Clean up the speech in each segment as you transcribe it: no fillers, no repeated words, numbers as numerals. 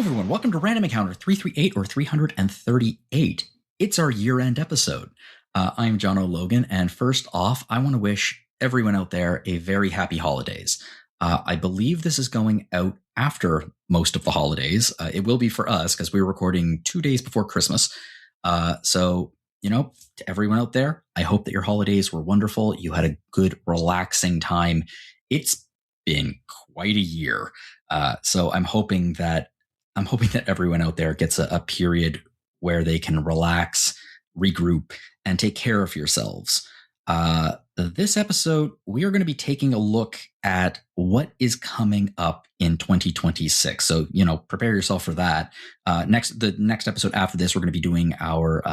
everyone, welcome to Random Encounter 338 or 338. It's our year-end episode. I'm Jono, Logan, and first off, I want to wish everyone out there a very happy holidays. I believe this is going out after most of the holidays. It will be for us because we're recording 2 days before Christmas. So, to everyone out there, I hope that your holidays were wonderful. You had a good, relaxing time. It's been quite a year. So I'm hoping that everyone out there gets a period where they can relax, regroup, and take care of yourselves. This episode, we are going to be taking a look at what is coming up in 2026. So, prepare yourself for that. The next episode after this, we're going to be doing our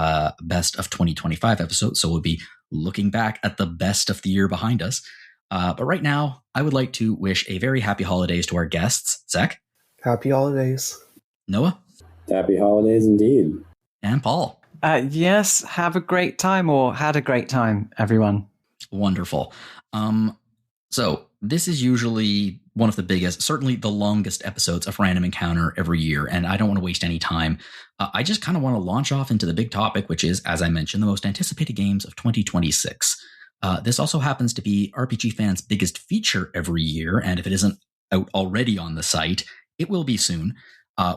best of 2025 episode. So we'll be looking back at the best of the year behind us. But right now, I would like to wish a very happy holidays to our guests. Zach? Happy holidays. Noah? Happy holidays indeed. And Paul? Yes, have a great time, or had a great time, everyone. Wonderful. So this is usually one of the biggest, certainly the longest episodes of Random Encounter every year, and I don't want to waste any time. I just kind of want to launch off into the big topic, which is, as I mentioned, the most anticipated games of 2026. This also happens to be RPGFan's biggest feature every year, and if it isn't out already on the site, it will be soon.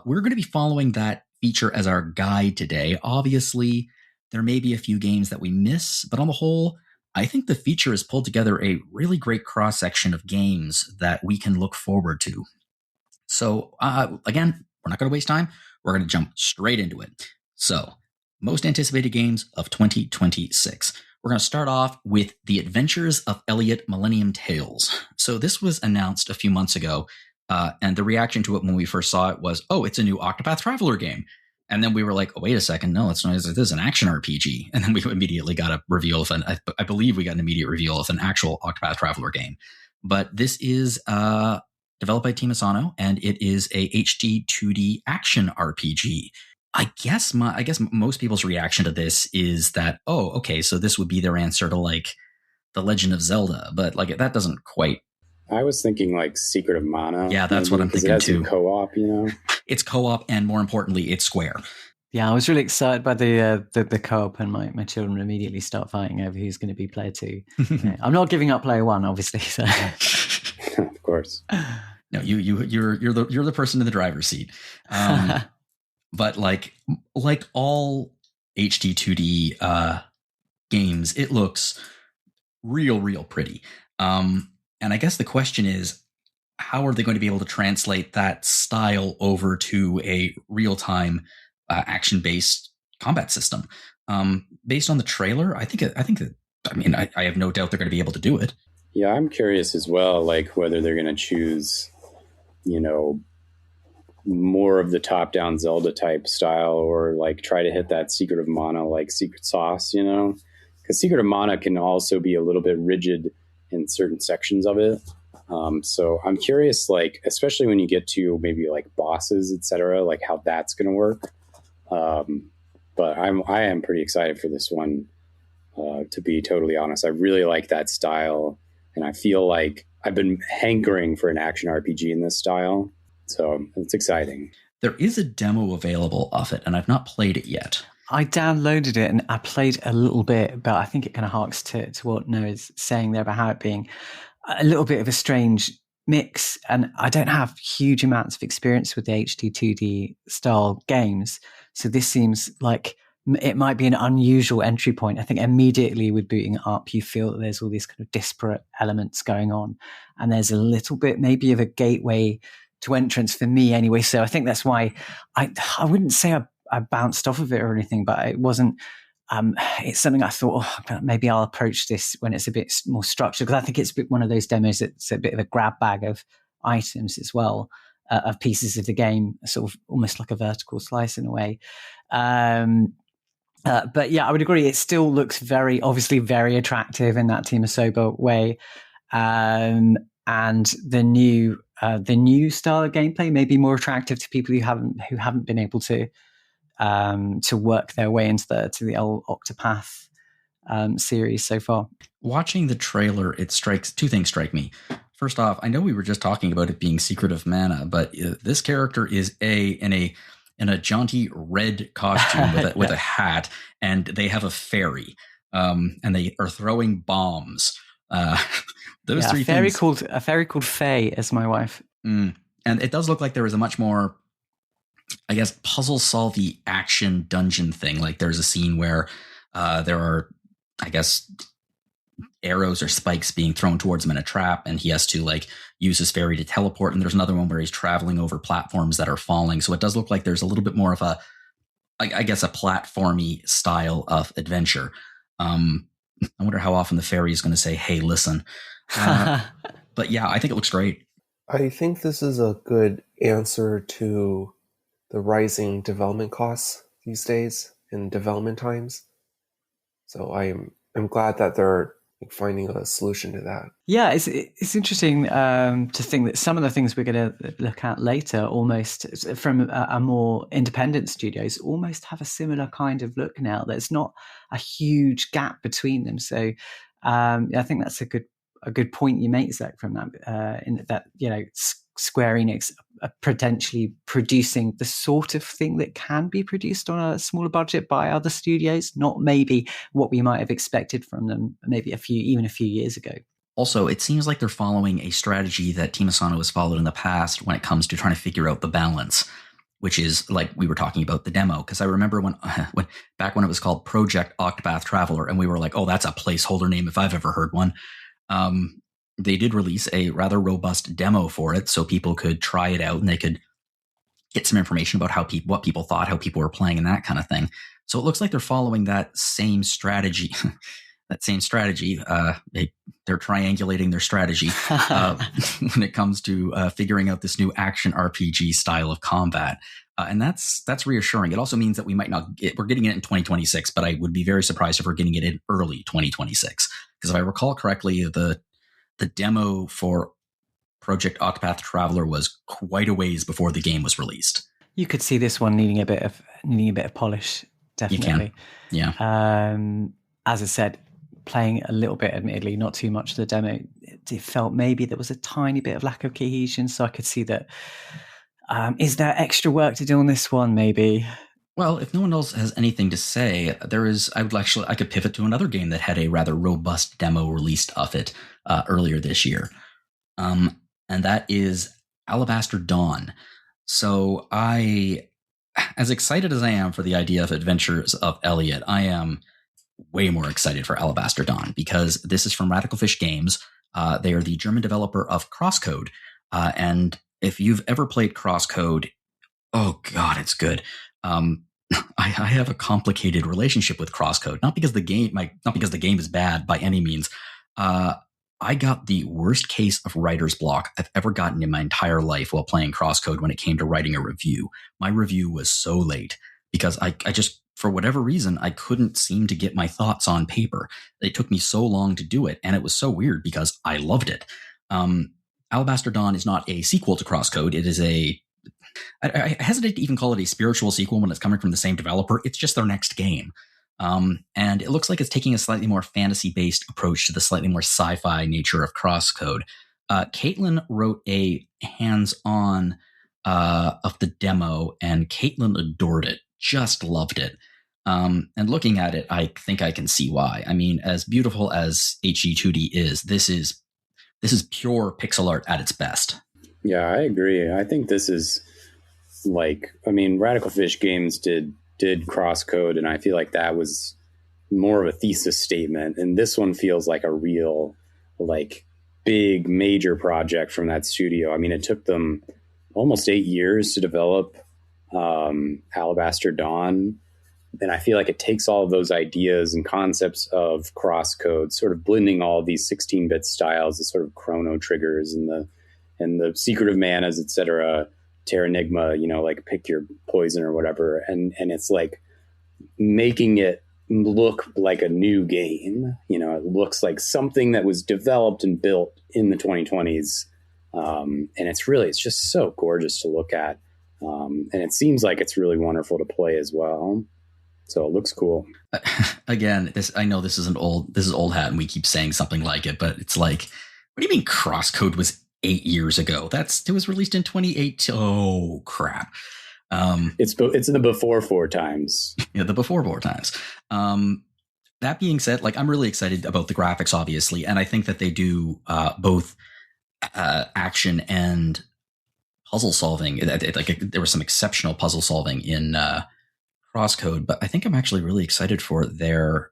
We're going to be following that feature as our guide today. Obviously, there may be a few games that we miss, but on the whole, I think the feature has pulled together a really great cross-section of games that we can look forward to. So, again, we're not going to waste time. We're going to jump straight into it. So, most anticipated games of 2026. We're going to start off with The Adventures of Elliot Millennium Tales. So this was announced a few months ago, and the reaction to it when we first saw it was, oh, it's a new Octopath Traveler game. And then we were like, oh, wait a second, no, it's not. This is an action RPG. And then we immediately got a reveal of I believe we got an immediate reveal of an actual Octopath Traveler game. But this is developed by Team Asano, and it is a HD 2D action RPG. I guess most people's reaction to this is that, oh, okay, so this would be their answer to like The Legend of Zelda, but like that doesn't quite. I was thinking like Secret of Mana. Yeah, that's what I'm thinking too. Co-op, It's co-op, and more importantly, it's Square. Yeah, I was really excited by the co-op, and my children immediately start fighting over who's going to be player 2. Yeah, I'm not giving up player 1, obviously. So. Of course. No, you're the person in the driver's seat. But like all HD 2D games, it looks real pretty. And I guess the question is, how are they going to be able to translate that style over to a real-time action-based combat system? Based on the trailer, I have no doubt they're going to be able to do it. Yeah, I'm curious as well, like whether they're going to choose, more of the top-down Zelda type style, or like try to hit that Secret of Mana like secret sauce, because Secret of Mana can also be a little bit rigid in certain sections of it. So I'm curious, like, especially when you get to maybe like bosses, etc., like how that's going to work. But I am pretty excited for this one, to be totally honest. I really like that style, and I feel like I've been hankering for an action RPG in this style. So it's exciting. There is a demo available of it, and I've not played it yet. I downloaded it and I played a little bit, but I think it kind of harks to what Noah's saying there about how it being a little bit of a strange mix. And I don't have huge amounts of experience with the HD 2D style games. So this seems like it might be an unusual entry point. I think immediately with booting it up, you feel that there's all these kind of disparate elements going on. And there's a little bit maybe of a gateway to entrance for me anyway. So I think that's why I wouldn't say I bounced off of it or anything, but it wasn't, it's something I thought, maybe I'll approach this when it's a bit more structured, because I think it's one of those demos that's a bit of a grab bag of items as well, of pieces of the game, sort of almost like a vertical slice in a way. But yeah, I would agree. It still looks obviously very attractive in that Team Asobo way. And the new style of gameplay may be more attractive to people who haven't been able to work their way into the old Octopath series so far. Watching the trailer, two things strike me. First off, I know we were just talking about it being Secret of Mana, but this character is in a jaunty red costume with a hat, and they have a fairy, and they are throwing bombs. Those three things. A fairy called Faye is my wife. And it does look like there is a much more, I guess, puzzle-solvey action dungeon thing. Like there's a scene where there are, I guess, arrows or spikes being thrown towards him in a trap, and he has to like use his fairy to teleport. And there's another one where he's traveling over platforms that are falling. So it does look like there's a little bit more of a, I guess, a platformy style of adventure. I wonder how often the fairy is going to say, "Hey, listen." But yeah, I think it looks great. I think this is a good answer to the rising development costs these days in development times. So I'm glad that they're finding a solution to that. Yeah, it's interesting to think that some of the things we're going to look at later, almost from a more independent studios, almost have a similar kind of look now. There's not a huge gap between them. So I think that's a good point you make, Zach, from that. In that, Square Enix are potentially producing the sort of thing that can be produced on a smaller budget by other studios, not maybe what we might have expected from them maybe a few years ago. Also, it seems like they're following a strategy that Team Asano has followed in the past when it comes to trying to figure out the balance, which is like we were talking about the demo. Because I remember when back when it was called Project Octopath Traveler, and we were like, oh, that's a placeholder name if I've ever heard one. They did release a rather robust demo for it, so people could try it out and they could get some information about what people thought, how people were playing, and that kind of thing. So it looks like they're following that same strategy. They're triangulating their strategy when it comes to figuring out this new action RPG style of combat. And that's reassuring. It also means that we might not we're getting it in 2026, but I would be very surprised if we're getting it in early 2026. Because if I recall correctly, the demo for Project Octopath Traveler was quite a ways before the game was released. You could see this one needing a bit of polish, definitely. You can. Yeah. As I said, playing a little bit, admittedly, not too much of the demo, it felt maybe there was a tiny bit of lack of cohesion. So I could see that. Is there extra work to do on this one? Maybe. Well, if no one else has anything to say, I could pivot to another game that had a rather robust demo released of it earlier this year. And that is Alabaster Dawn. So as excited as I am for the idea of Adventures of Elliot, I am way more excited for Alabaster Dawn because this is from Radical Fish Games. They are the German developer of Crosscode. And if you've ever played Crosscode, oh God, it's good. I have a complicated relationship with Crosscode, not because the game is bad by any means. I got the worst case of writer's block I've ever gotten in my entire life while playing Crosscode when it came to writing a review. My review was so late because I just, for whatever reason, I couldn't seem to get my thoughts on paper. It took me so long to do it, and it was so weird because I loved it. Alabaster Dawn is not a sequel to Crosscode. It is I hesitate to even call it a spiritual sequel when it's coming from the same developer. It's just their next game. And it looks like it's taking a slightly more fantasy-based approach to the slightly more sci-fi nature of Crosscode. Caitlin wrote a hands-on of the demo, and Caitlin adored it, just loved it. And looking at it, I think I can see why. I mean, as beautiful as HG2D is, this is pure pixel art at its best. Yeah, I agree. I think this is Radical Fish Games did Crosscode, and I feel like that was more of a thesis statement. And this one feels like a real, big major project from that studio. I mean, it took them almost 8 years to develop Alabaster Dawn. And I feel like it takes all of those ideas and concepts of Crosscode, sort of blending all of these 16-bit styles, the sort of chrono triggers and the secret of manas, etc., Terranigma, pick your poison or whatever. And it's like making it look like a new game. It looks like something that was developed and built in the 2020s. And it's just so gorgeous to look at. And it seems like it's really wonderful to play as well. So it looks cool. Again, I know this is old hat and we keep saying something like it, but it's like What do you mean Crosscode was 8 years ago? It was released in 2018. Oh crap! It's in the before 4 times. Yeah, the before 4 times. That being said, like I'm really excited about the graphics, obviously, and I think that they do both action and puzzle solving. There was some exceptional puzzle solving in Crosscode, but I think I'm actually really excited for their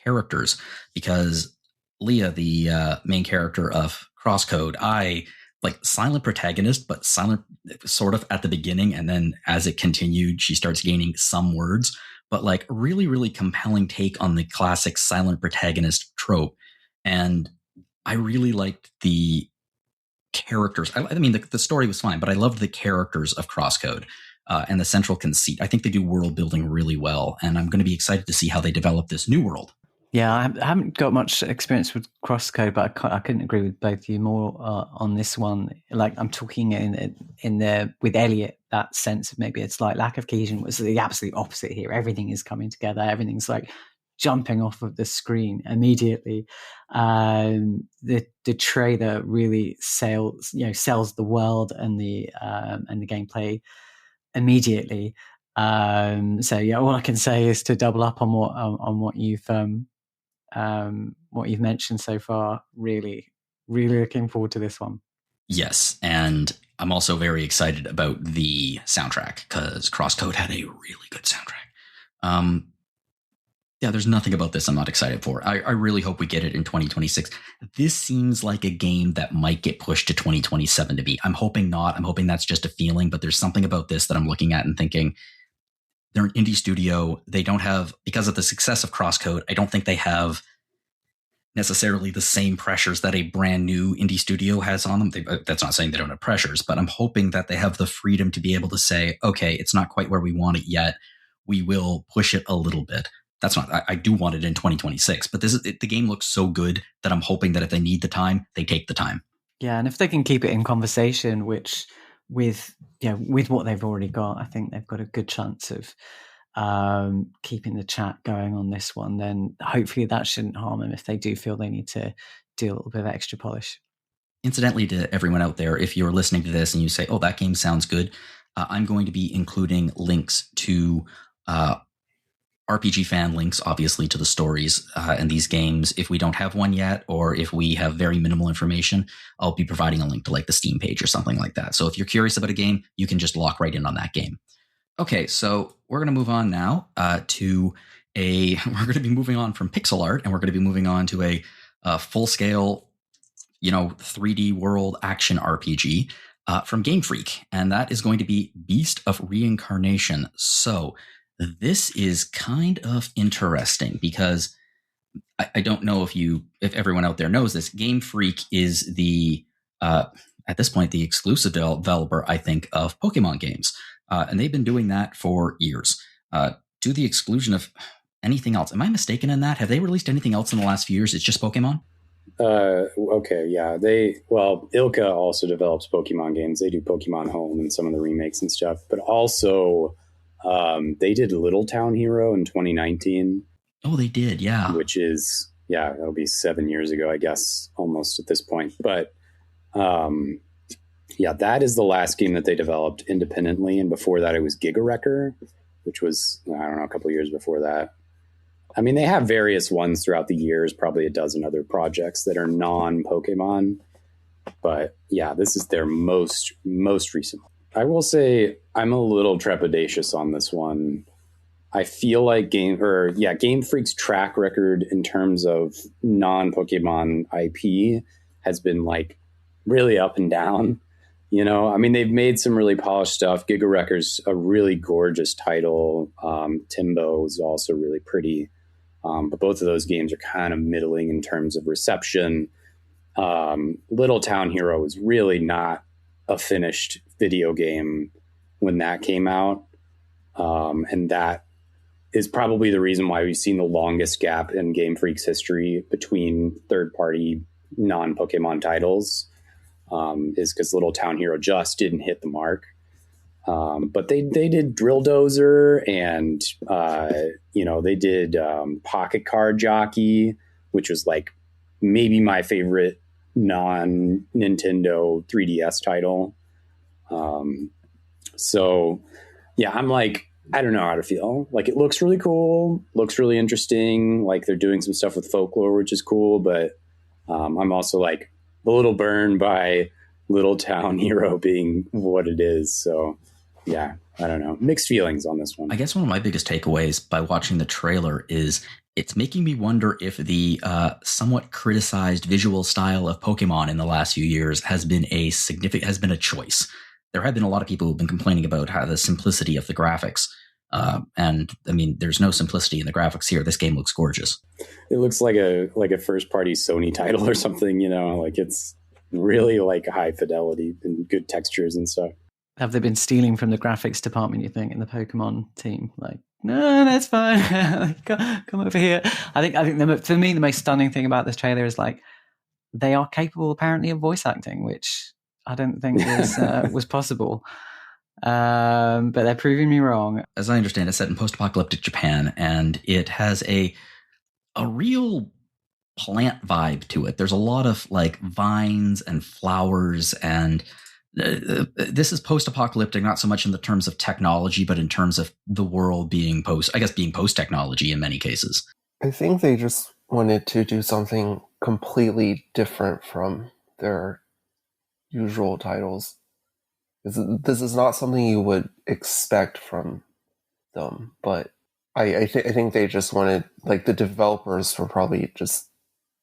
characters because Leah, the main character of Crosscode, I like silent protagonist, but silent sort of at the beginning. And then as it continued, she starts gaining some words, but like really, really compelling take on the classic silent protagonist trope. And I really liked the characters. I mean, the story was fine, but I loved the characters of Crosscode and the central conceit. I think they do world building really well. And I'm going to be excited to see how they develop this new world. Yeah, I haven't got much experience with Crosscode, but I couldn't agree with both of you more on this one. Like I'm talking in there with Elliot, that sense of maybe it's like lack of cohesion was the absolute opposite here. Everything is coming together. Everything's like jumping off of the screen immediately. The trailer really sells the world and the gameplay immediately. So yeah, all I can say is to double up on what you've mentioned so far. Really, really looking forward to this one. Yes, and I'm also very excited about the soundtrack because Crosscode had a really good soundtrack. Yeah, there's nothing about this I'm not excited for. I really hope we get it in 2026. This seems like a game that might get pushed to 2027 to be. I'm hoping not. I'm hoping that's just a feeling, but there's something about this that I'm looking at and thinking, they're an indie studio. They don't have, because of the success of Crosscode, I don't think they have necessarily the same pressures that a brand new indie studio has on them. That's not saying they don't have pressures, but I'm hoping that they have the freedom to be able to say, okay, it's not quite where we want it yet. We will push it a little bit. That's not, I do want it in 2026, but the game looks so good that I'm hoping that if they need the time, they take the time. Yeah. And if they can keep it in conversation, which with what they've already got, I think they've got a good chance of keeping the chat going on this one, then hopefully that shouldn't harm them if they do feel they need to do a little bit of extra polish. Incidentally, to everyone out there, if you're listening to this and you say, oh, that game sounds good, I'm going to be including links to RPGFan links, obviously, to the stories and these games. If we don't have one yet, or if we have very minimal information, I'll be providing a link to like the Steam page or something like that. So if you're curious about a game, you can just lock right in on that game. Okay, so we're going to move on now we're going to be moving on from pixel art, and we're going to be moving on to a full-scale, 3D world action RPG from Game Freak, and that is going to be Beast of Reincarnation. So this is kind of interesting because I don't know if everyone out there knows this. Game Freak is the at this point the exclusive developer, I think, of Pokemon games, and they've been doing that for years, to the exclusion of anything else. Am I mistaken in that? Have they released anything else in the last few years? It's just Pokemon. Okay, yeah. Ilka also develops Pokemon games. They do Pokemon Home and some of the remakes and stuff, but also. They did Little Town Hero in 2019. Oh, they did, yeah. Which is, that'll be 7 years ago, I guess, almost at this point. But, that is the last game that they developed independently. And before that, it was Giga Wrecker, which was, I don't know, a couple of years before that. I mean, they have various ones throughout the years, probably a dozen other projects that are non-Pokemon. But, this is their most recent. I will say I'm a little trepidatious on this one. I feel like Game Freak's track record in terms of non-Pokemon IP has been like really up and down. I mean, they've made some really polished stuff. Giga Wrecker's a really gorgeous title. Timbo is also really pretty. But both of those games are kind of middling in terms of reception. Little Town Hero was really not a finished video game when that came out. And that is probably the reason why we've seen the longest gap in Game Freak's history between third-party non-Pokemon titles, is because Little Town Hero just didn't hit the mark. But they did Drill Dozer and, they did Pocket Card Jockey, which was like maybe my favorite non-Nintendo 3DS title. So yeah, I'm like, I don't know how to feel. Like, it looks really cool, looks really interesting. Like, they're doing some stuff with folklore, which is cool. But I'm also like a little burned by Little Town Hero being what it is. So yeah, I don't know. Mixed feelings on this one. I guess one of my biggest takeaways by watching the trailer is it's making me wonder if the somewhat criticized visual style of Pokemon in the last few years has been a choice. There have been a lot of people who've been complaining about how the simplicity of the graphics. And I mean, there's no simplicity in the graphics here. This game looks gorgeous. It looks like a first party Sony title or something, like it's really like high fidelity and good textures and stuff. Have they been stealing from the graphics department, you think, in the Pokemon team? Like, no, that's fine. Come over here. I think for me, the most stunning thing about this trailer is like, they are capable apparently of voice acting, which I don't think was possible. But they're proving me wrong. As I understand, it's set in post-apocalyptic Japan, and it has a real plant vibe to it. There's a lot of like vines and flowers, and this is post-apocalyptic, not so much in the terms of technology, but in terms of the world being post-technology in many cases. I think they just wanted to do something completely different from their usual titles. This is not something you would expect from them, but I think they just wanted, like, the developers were probably just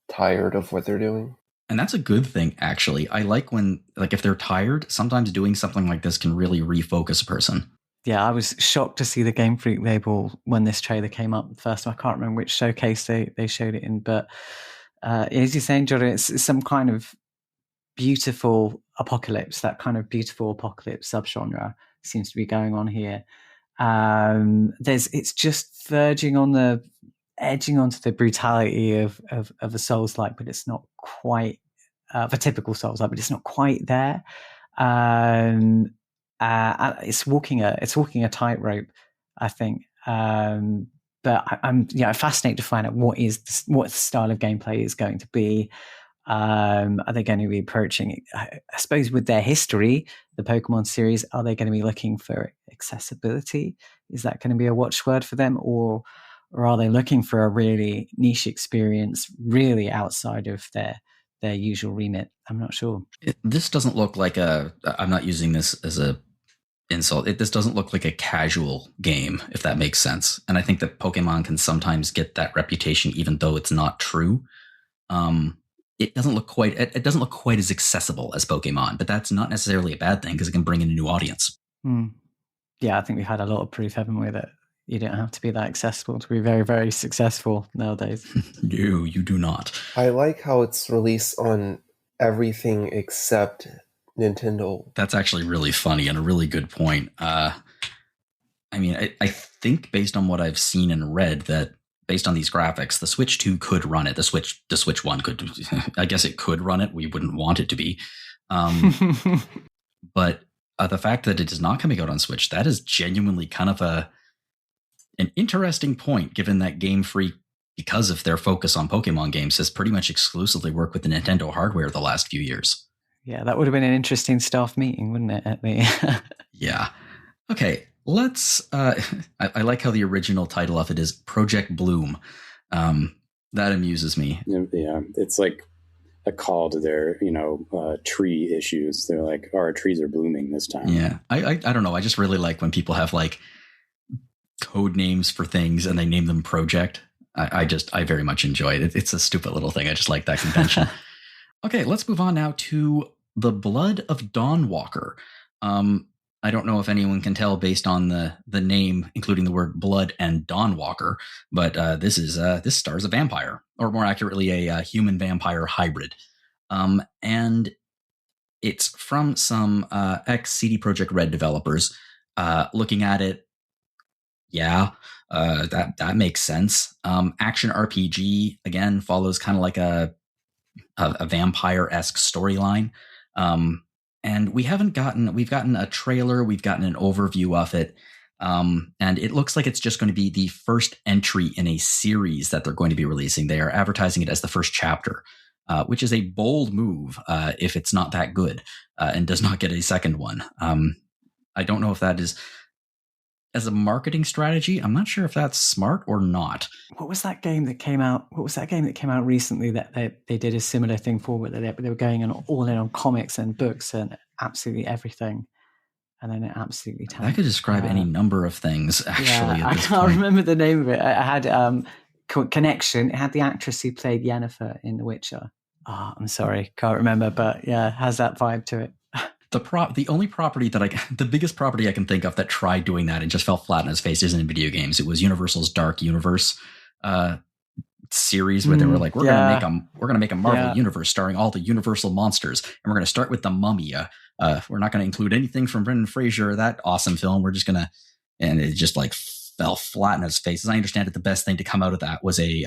tired of what they're doing. And that's a good thing, actually. I like when, like, if they're tired, sometimes doing something like this can really refocus a person. Yeah, I was shocked to see the Game Freak label when this trailer came up. First, I can't remember which showcase they showed it in, but as you're saying, Jono, it's some kind of beautiful apocalypse. That kind of beautiful apocalypse subgenre seems to be going on here. It's just edging onto the brutality of a Souls-like, but it's not quite of a typical Souls-like, but it's not quite there. It's walking a tightrope, I think. But I'm fascinated to find out what the style of gameplay is going to be. Are they going to be approaching it? I suppose with their history, the Pokemon series, are they going to be looking for accessibility? Is that going to be a watchword for them, or are they looking for a really niche experience, really outside of their usual remit? I'm not sure. This doesn't look like I'm not using this as a insult. This doesn't look like a casual game, if that makes sense. And I think that Pokemon can sometimes get that reputation, even though it's not true. It doesn't look quite as accessible as Pokemon, but that's not necessarily a bad thing because it can bring in a new audience. Yeah, I think we've had a lot of proof, haven't we, that you don't have to be that accessible to be very, very successful nowadays. No, you do not. I like how it's released on everything except Nintendo. That's actually really funny and a really good point. I mean, I think based on what I've seen and read that based on these graphics, the Switch 2 could run it. The Switch 1 could, I guess it could run it. We wouldn't want it to be. But the fact that it is not coming out on Switch, that is genuinely kind of an interesting point, given that Game Freak, because of their focus on Pokemon games, has pretty much exclusively worked with the Nintendo hardware the last few years. Yeah, that would have been an interesting staff meeting, wouldn't it? Yeah. Okay. Let's. I like how the original title of it is Project Bloom. That amuses me. Yeah, it's like a call to their, tree issues. They're like, our trees are blooming this time. Yeah, I don't know. I just really like when people have like code names for things and they name them Project. I very much enjoy it. It's a stupid little thing. I just like that convention. Okay, let's move on now to The Blood of Dawnwalker. I don't know if anyone can tell based on the name, including the word blood and Dawnwalker, but this stars a vampire, or more accurately, a human vampire hybrid. And it's from some ex CD Projekt Red developers. Looking at it, yeah, that makes sense. Action RPG again follows kind of like a vampire-esque storyline. And we've gotten a trailer, we've gotten an overview of it. And it looks like it's just going to be the first entry in a series that they're going to be releasing. They are advertising it as the first chapter. which is a bold move if it's not that good and does not get a second one. I don't know if that is, as a marketing strategy, I'm not sure if that's smart or not. What was that game that came out? What was that game that came out recently that they did a similar thing for, where they were going all in on comics and books and absolutely everything, and then it absolutely tanked. That could describe any number of things, actually. Yeah, I can't remember the name of it. I had Connection. It had the actress who played Yennefer in The Witcher. Oh, I'm sorry, can't remember, but yeah, it has that vibe to it. The only property the biggest property I can think of that tried doing that and just fell flat on its face isn't in video games. It was Universal's Dark Universe series, where they were like, we're gonna make a Marvel universe starring all the Universal monsters, and we're gonna start with the Mummy. We're not gonna include anything from Brendan Fraser, that awesome film. We're just gonna, and it just like fell flat in its face. As I understand it, the best thing to come out of that was a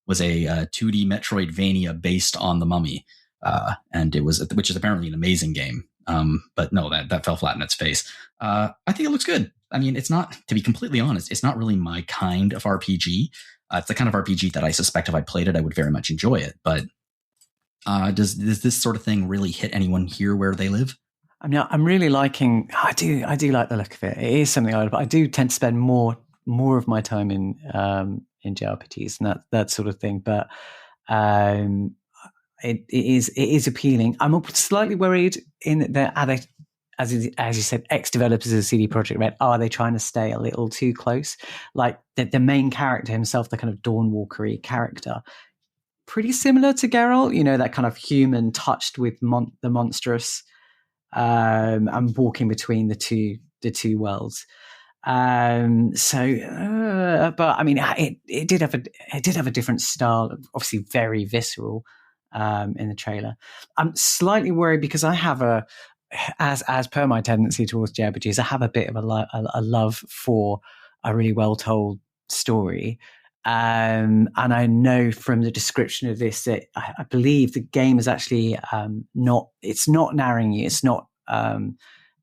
2D Metroidvania based on the Mummy, which is apparently an amazing game. But no, that fell flat in its face. I think it looks good. I mean, it's not, to be completely honest, it's not really my kind of RPG. It's the kind of RPG that I suspect if I played it, I would very much enjoy it. But does this sort of thing really hit anyone here where they live? I mean, I'm really liking. I do like the look of it. It is something I do tend to spend more of my time in JRPGs and that sort of thing. But it is appealing. I'm slightly worried in that, are they, as you said, ex-developers of CD Projekt Red, are they trying to stay a little too close? Like the main character himself, the kind of Dawnwalker-y character, pretty similar to Geralt, that kind of human touched with the monstrous, and walking between the two worlds. But I mean, it did have a different style, obviously very visceral. In the trailer, I'm slightly worried because I have as per my tendency towards JRPGs, I have a bit of a love for a really well told story, and I know from the description of this that I believe the game is actually not narrowing you, it's not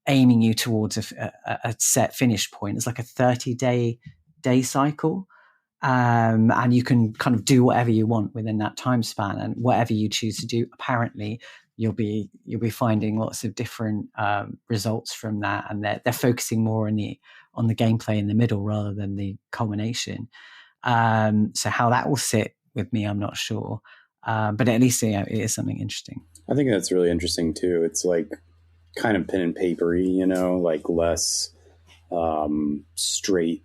aiming you towards a set finish point. It's like a 30-day cycle. And you can kind of do whatever you want within that time span, and whatever you choose to do, apparently you'll be finding lots of different results from that, and they're focusing more on the gameplay in the middle rather than the culmination. So how that will sit with me, I'm not sure, but at least it is something interesting. I think that's really interesting too. It's like kind of pen and papery, like less straight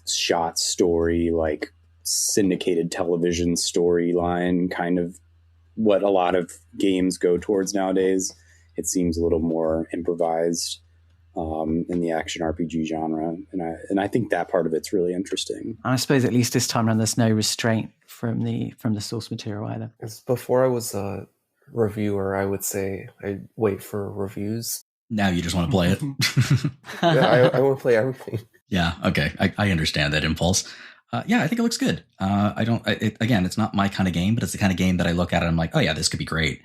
shot story, like syndicated television storyline, kind of what a lot of games go towards nowadays. It seems a little more improvised in the action RPG genre, and I think that part of it's really interesting. And I suppose at least this time around, there's no restraint from the source material either. Before I was a reviewer, I would say I'd wait for reviews. Now you just want to play it. Yeah, I want to play everything. Yeah, okay. I understand that impulse. I think it looks good. Again, it's not my kind of game, but it's the kind of game that I look at and I'm like, oh yeah, this could be great.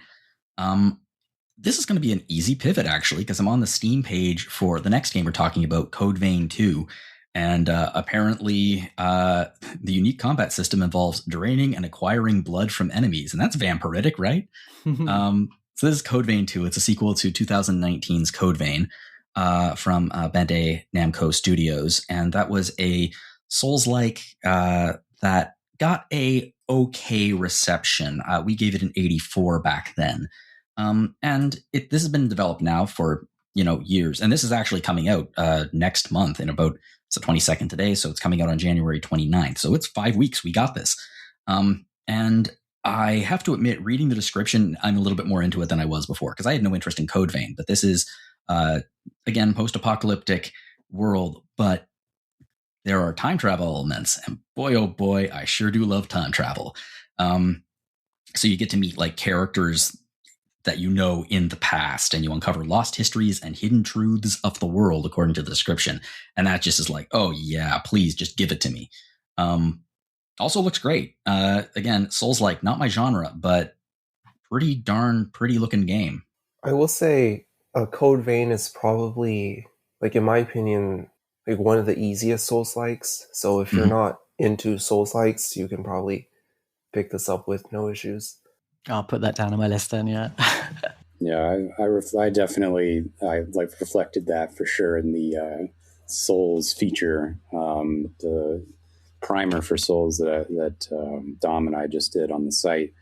This is going to be an easy pivot, actually, because I'm on the Steam page for the next game we're talking about, Code Vein 2. And apparently the unique combat system involves draining and acquiring blood from enemies. And that's vampiric, right? So this is Code Vein 2. It's a sequel to 2019's Code Vein from Bandai Namco Studios. And that was a Souls-like that got a okay reception. We gave it an 84 back then. And this has been developed now for, years. And this is actually coming out next month in about, it's the 22nd today, so it's coming out on January 29th. So it's 5 weeks we got this. And I have to admit, reading the description, I'm a little bit more into it than I was before, because I had no interest in Code Vein. But this is, again, post-apocalyptic world, but there are time travel elements. And boy, oh boy, I sure do love time travel. So you get to meet like characters that in the past, and you uncover lost histories and hidden truths of the world, according to the description. And that just is like, oh yeah, please just give it to me. Also looks great. Again, Souls-like, not my genre, but pretty looking game. I will say Code Vein is probably, like, in my opinion, like one of the easiest Souls-likes. So if you're not into Souls-likes, you can probably pick this up with no issues. I'll put that down on my list then. Yeah. Yeah, I definitely reflected that for sure in the Souls feature, the primer for Souls that Dom and I just did on the site.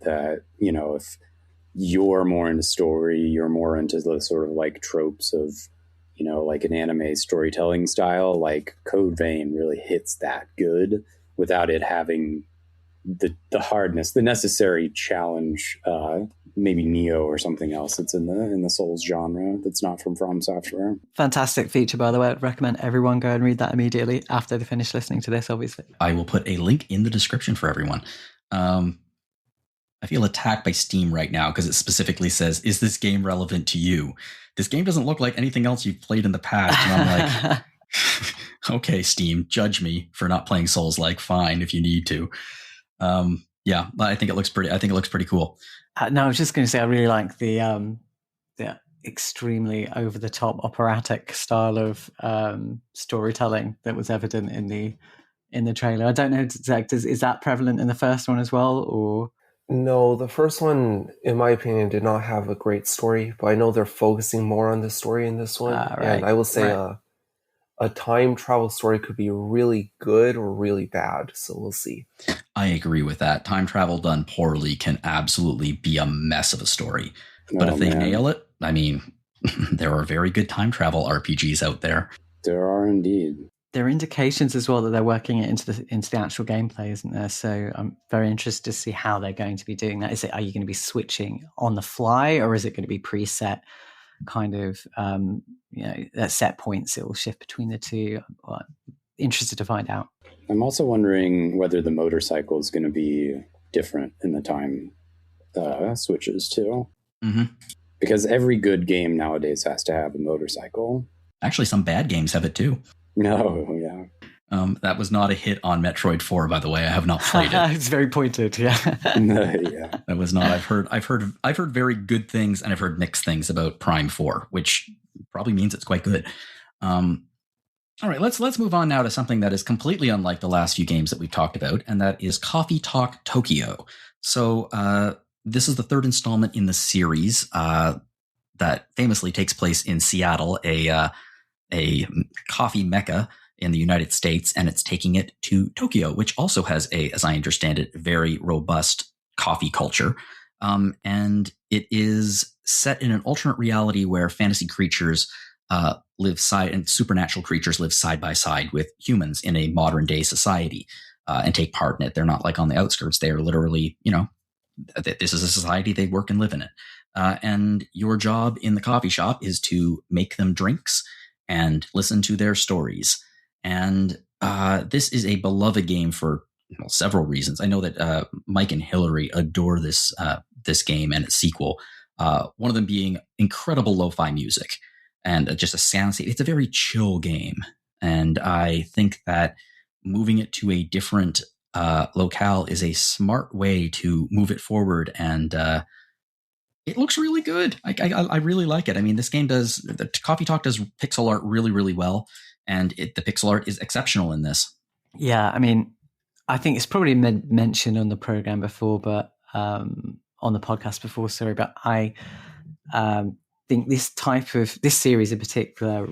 That, you know, if you're more into story, you're more into the sort of like tropes of, you know, like an anime storytelling style, like Code Vein really hits that good without it having the hardness, the necessary challenge. Maybe Neo or something else that's in the Souls genre that's not from Software. Fantastic feature, by the way. I'd recommend everyone go and read that immediately after they finish listening to this, obviously. I will put a link in the description for everyone. I feel attacked by Steam right now because it specifically says, is this game relevant to you? This game doesn't look like anything else you've played in the past. And I'm like, okay, Steam, judge me for not playing Souls-like. Fine, if you need to. Yeah, I think it looks pretty cool. No, I was just going to say I really like the extremely over-the-top operatic style of storytelling that was evident in the trailer. I don't know, Zach, is that prevalent in the first one as well, or? No, the first one, in my opinion, did not have a great story, but I know they're focusing more on the story in this one. Right, and I will say a time travel story could be really good or really bad, so we'll see. I agree with that. Time travel done poorly can absolutely be a mess of a story. But if they nail it, I mean, there are very good time travel RPGs out there. There are indeed. There are indications as well that they're working it into the actual gameplay, isn't there? So I'm very interested to see how they're going to be doing that. Are you going to be switching on the fly, or is it going to be preset kind of, at set points it will shift between the two? Well, interested to find out. I'm also wondering whether the motorcycle is going to be different in the time switches too. Mm-hmm. Because every good game nowadays has to have a motorcycle. Actually, some bad games have it too. No, yeah. That was not a hit on Metroid 4, by the way. I have not played it. It's very pointed, yeah. Yeah. That was not. I've heard very good things, and I've heard mixed things about Prime 4, which probably means it's quite good. All right, let's move on now to something that is completely unlike the last few games that we've talked about, and that is Coffee Talk Tokyo. So this is the third installment in the series that famously takes place in Seattle, a coffee mecca in the United States, and it's taking it to Tokyo, which also has as I understand it, very robust coffee culture. And it is set in an alternate reality where fantasy creatures and supernatural creatures live side by side with humans in a modern day society and take part in it. They're not like on the outskirts. They are literally, this is a society, they work and live in it. And your job in the coffee shop is to make them drinks and listen to their stories. And this is a beloved game for several reasons. I know that Mike and Hillary adore this game and its sequel. One of them being incredible lo-fi music and just a soundscape. It's a very chill game. And I think that moving it to a different locale is a smart way to move it forward. And it looks really good. I really like it. I mean, this game the Coffee Talk does pixel art really, really well. And the pixel art is exceptional in this. Yeah, I mean, I think it's probably mentioned on the program before, but on the podcast before, sorry, but I think this series in particular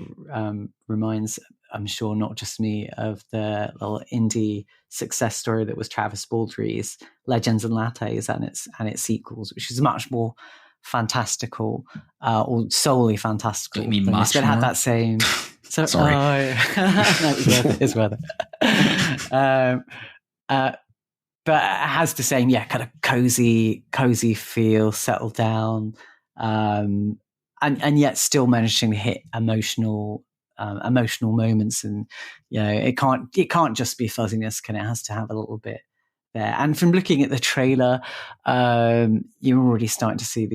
reminds, I'm sure, not just me, of the little indie success story that was Travis Baldry's Legends and Lattes and its sequels, which is much more fantastical, or solely fantastical. You mean much more? Had that same. So, sorry, no, it's worth it. But it has the same, kind of cozy feel, settled down, and yet still managing to hit emotional moments. And it can't just be fuzziness. It has to have a little bit there. And from looking at the trailer, you're already starting to see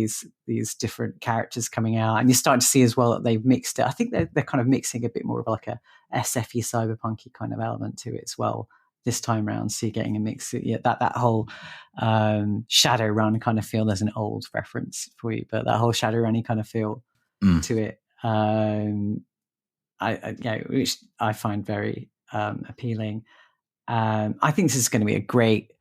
these different characters coming out, and you're starting to see as well that they've mixed it. I think they're kind of mixing a bit more of like a SFy cyberpunky kind of element to it as well this time around. So you're getting a mix, that whole Shadowrun kind of feel. There's an old reference for you, but that whole Shadowrun-y kind of feel to it, which I find very appealing. I think this is going to be a great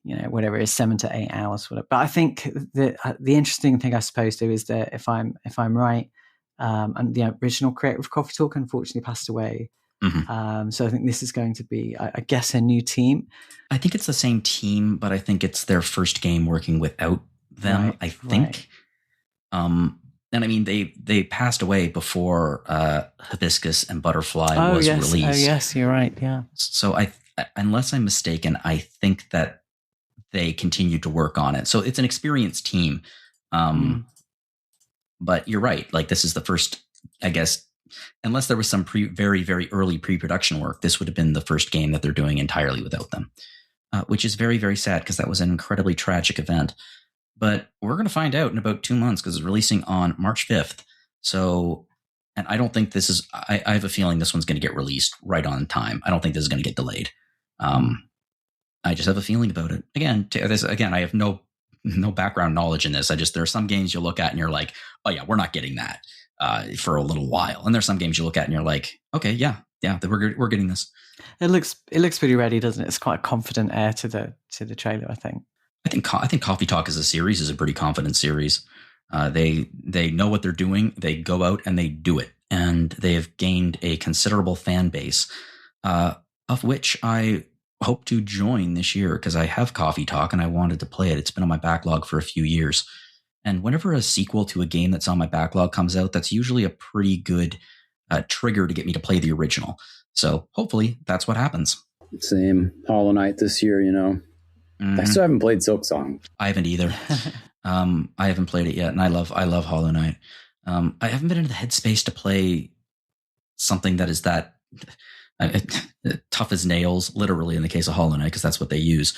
whatever it is, 7 to 8 hours. Whatever. But I think the interesting thing, I suppose, too, is that if I'm right, and the original creator of Coffee Talk unfortunately passed away. Mm-hmm. So I think this is going to be, I guess, a new team. I think it's the same team, but I think it's their first game working without them. Right, I think. Right. And I mean, they passed away before Hibiscus and Butterfly was released. Oh, yes, you're right. Yeah. So unless I'm mistaken, I think that they continued to work on it. So it's an experienced team. But you're right. Like, this is the first, I guess, unless there was some very, very early pre-production work, this would have been the first game that they're doing entirely without them, which is very, very sad because that was an incredibly tragic event. But we're going to find out in about 2 months because it's releasing on March 5th. So, and I don't think this is, I have a feeling this one's going to get released right on time. I don't think this is going to get delayed. I just have a feeling about it. Again, I have no background knowledge in this. There are some games you look at and you're like, oh yeah, we're not getting that for a little while. And there's some games you look at and you're like, okay, yeah, we're getting this. It looks pretty ready, doesn't it? It's quite a confident air to the trailer, I think. I think Coffee Talk as a series is a pretty confident series. They know what they're doing. They go out and they do it, and they have gained a considerable fan base, of which I hope to join this year because I have Coffee Talk and I wanted to play it. It's been on my backlog for a few years, and whenever a sequel to a game that's on my backlog comes out, that's usually a pretty good trigger to get me to play the original. So hopefully that's what happens. Same. Hollow Knight this year, I still haven't played Silksong. I haven't either. I haven't played it yet, and I love Hollow Knight. I haven't been in the headspace to play something that is that tough as nails, literally in the case of Hollow Knight, because that's what they use,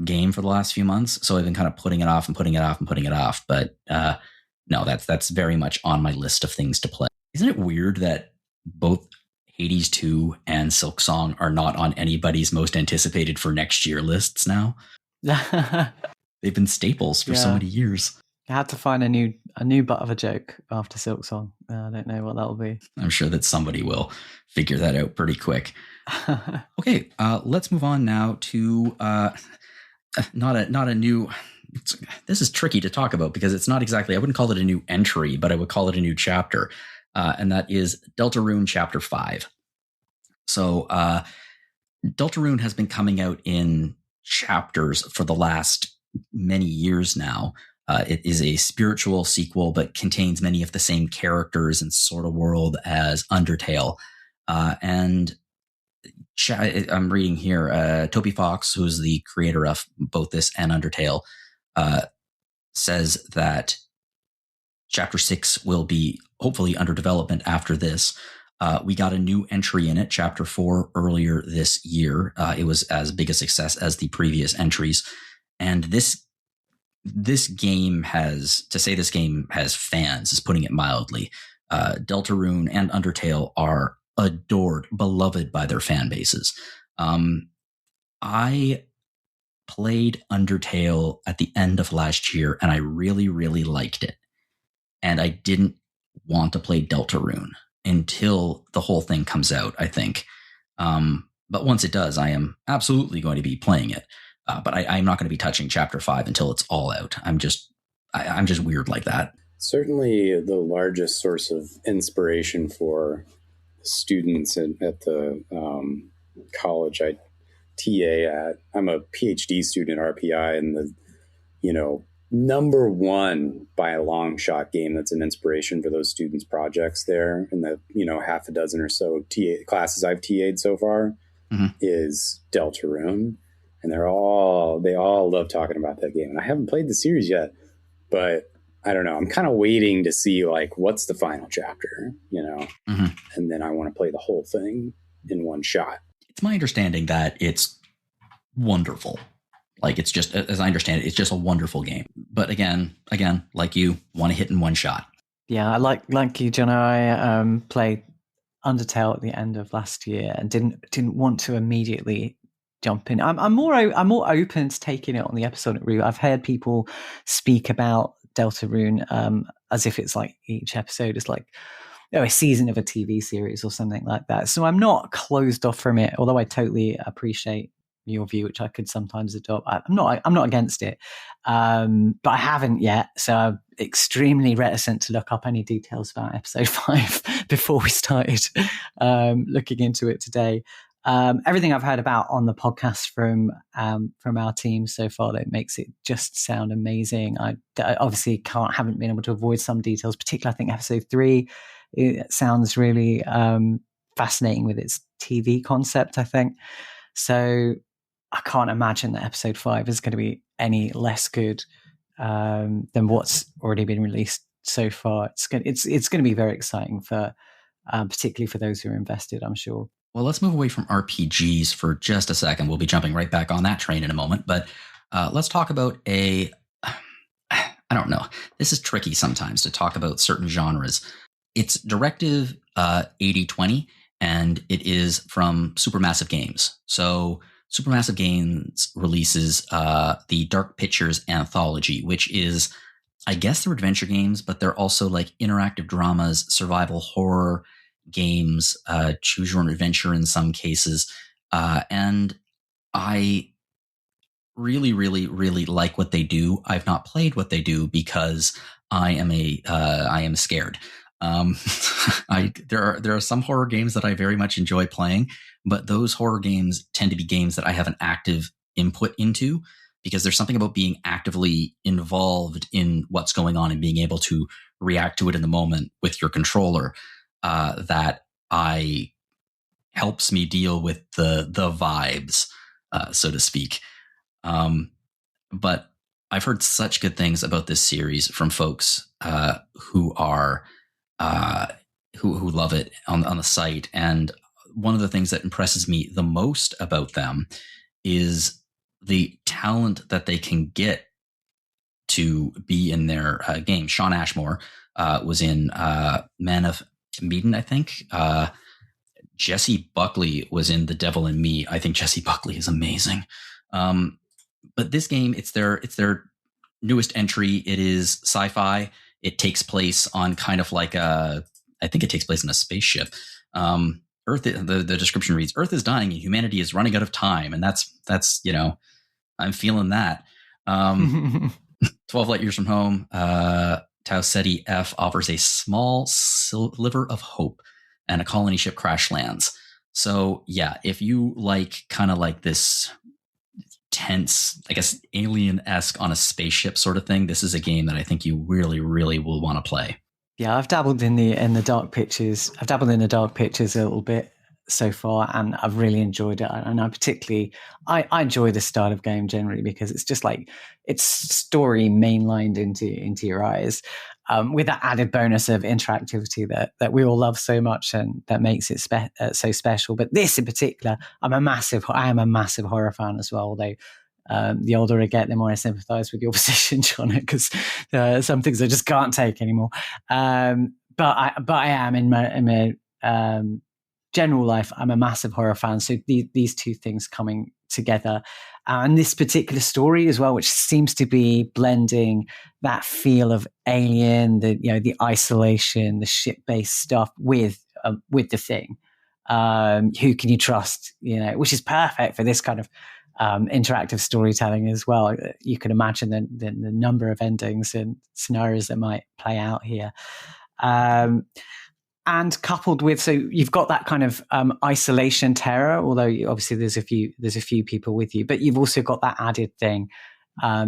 game for the last few months. So I've been kind of putting it off and putting it off and putting it off. But no, that's very much on my list of things to play. Isn't it weird that both Hades 2 and Silksong are not on anybody's most anticipated for next year lists now? They've been staples for so many years. I had to find a new butt of a joke after Silksong. I don't know what that'll be. I'm sure that somebody will figure that out pretty quick. Okay, let's move on now to not a new. This is tricky to talk about because it's not exactly. I wouldn't call it a new entry, but I would call it a new chapter. And that is Deltarune Chapter 5. So Deltarune has been coming out in chapters for the last many years now. It is a spiritual sequel, but contains many of the same characters and sort of world as Undertale. And I'm reading here, Toby Fox, who's the creator of both this and Undertale, says that Chapter 6 will be hopefully under development after this. We got a new entry in it, Chapter 4, earlier this year. It was as big a success as the previous entries. And this game has fans, is putting it mildly. Deltarune and Undertale are adored, beloved by their fan bases. I played Undertale at the end of last year, and I really, really liked it. And I didn't want to play Deltarune until the whole thing comes out, I think. But once it does, I am absolutely going to be playing it. But I'm not going to be touching Chapter 5 until it's all out. I'm just weird like that. Certainly the largest source of inspiration for students at the college I TA at. I'm a PhD student at RPI, and the number one by a long shot game that's an inspiration for those students' projects there, and the half a dozen or so classes I've TA'd so far is Deltarune, and they all love talking about that game. And I haven't played the series yet, but I don't know. I'm kind of waiting to see what's the final chapter, and then I want to play the whole thing in one shot. It's my understanding that it's wonderful. It's just, as I understand it, it's just a wonderful game. But again, like you, want to hit in one shot. Yeah, like you, Jono, I played Undertale at the end of last year and didn't want to immediately jump in. I'm more open to taking it on the episodic route. I've heard people speak about Deltarune as if it's like each episode is like a season of a TV series or something like that. So I'm not closed off from it, although I totally appreciate your view, which I could sometimes adopt. I'm not against it, but I haven't yet, so I'm extremely reticent to look up any details about episode 5 before we started looking into it today. Everything I've heard about on the podcast from our team so far, that makes it just sound amazing. I obviously haven't been able to avoid some details, particularly I think episode 3. It sounds really fascinating with its TV concept, I think. So I can't imagine that episode 5 is going to be any less good than what's already been released so far. It's going to be very exciting for particularly for those who are invested, I'm sure. Well, let's move away from RPGs for just a second. We'll be jumping right back on that train in a moment. But let's talk about I don't know. This is tricky sometimes to talk about certain genres. It's Directive 8020, and it is from Supermassive Games. So Supermassive Games releases the Dark Pictures Anthology, which is, I guess they're adventure games, but they're also like interactive dramas, survival horror games, choose your own adventure in some cases. And I really, really, really like what they do. I've not played what they do because I am scared. There are some horror games that I very much enjoy playing, but those horror games tend to be games that I have an active input into, because there's something about being actively involved in what's going on and being able to react to it in the moment with your controller that helps me deal with the vibes, so to speak. But I've heard such good things about this series from folks who are who love it on the site. And one of the things that impresses me the most about them is the talent that they can get to be in their game. Sean Ashmore was in Man of Medan, I think. Jesse Buckley was in The Devil in Me. I think Jesse Buckley is amazing. But this game, it's their newest entry. It is sci-fi. It takes place on kind of like I think it takes place in a spaceship. Earth, the description reads, Earth is dying and humanity is running out of time. And that's I'm feeling that. 12 light years from home, Tau Ceti F offers a small sliver of hope, and a colony ship crash lands. So yeah, if you like kind of like this tense, I guess, alien-esque on a spaceship sort of thing, this is a game that I think you really, really will want to play. Yeah, I've dabbled in the dark pictures. I've dabbled in the dark pictures a little bit so far, and I've really enjoyed it. And I enjoy this style of game generally because it's just like it's story mainlined into your eyes, with that added bonus of interactivity that we all love so much and that makes it so special. But this in particular, I am a massive horror fan as well. Although the older I get, the more I sympathise with your position, John, because some things I just can't take anymore. But I am in my general life, I'm a massive horror fan. So these two things coming together, and this particular story as well, which seems to be blending that feel of Alien, the isolation, the ship-based stuff with the Thing. Who can you trust? Which is perfect for this kind of interactive storytelling as well. You can imagine the number of endings and scenarios that might play out here. And coupled with, so you've got that kind of isolation terror, although obviously there's a few people with you, but you've also got that added thing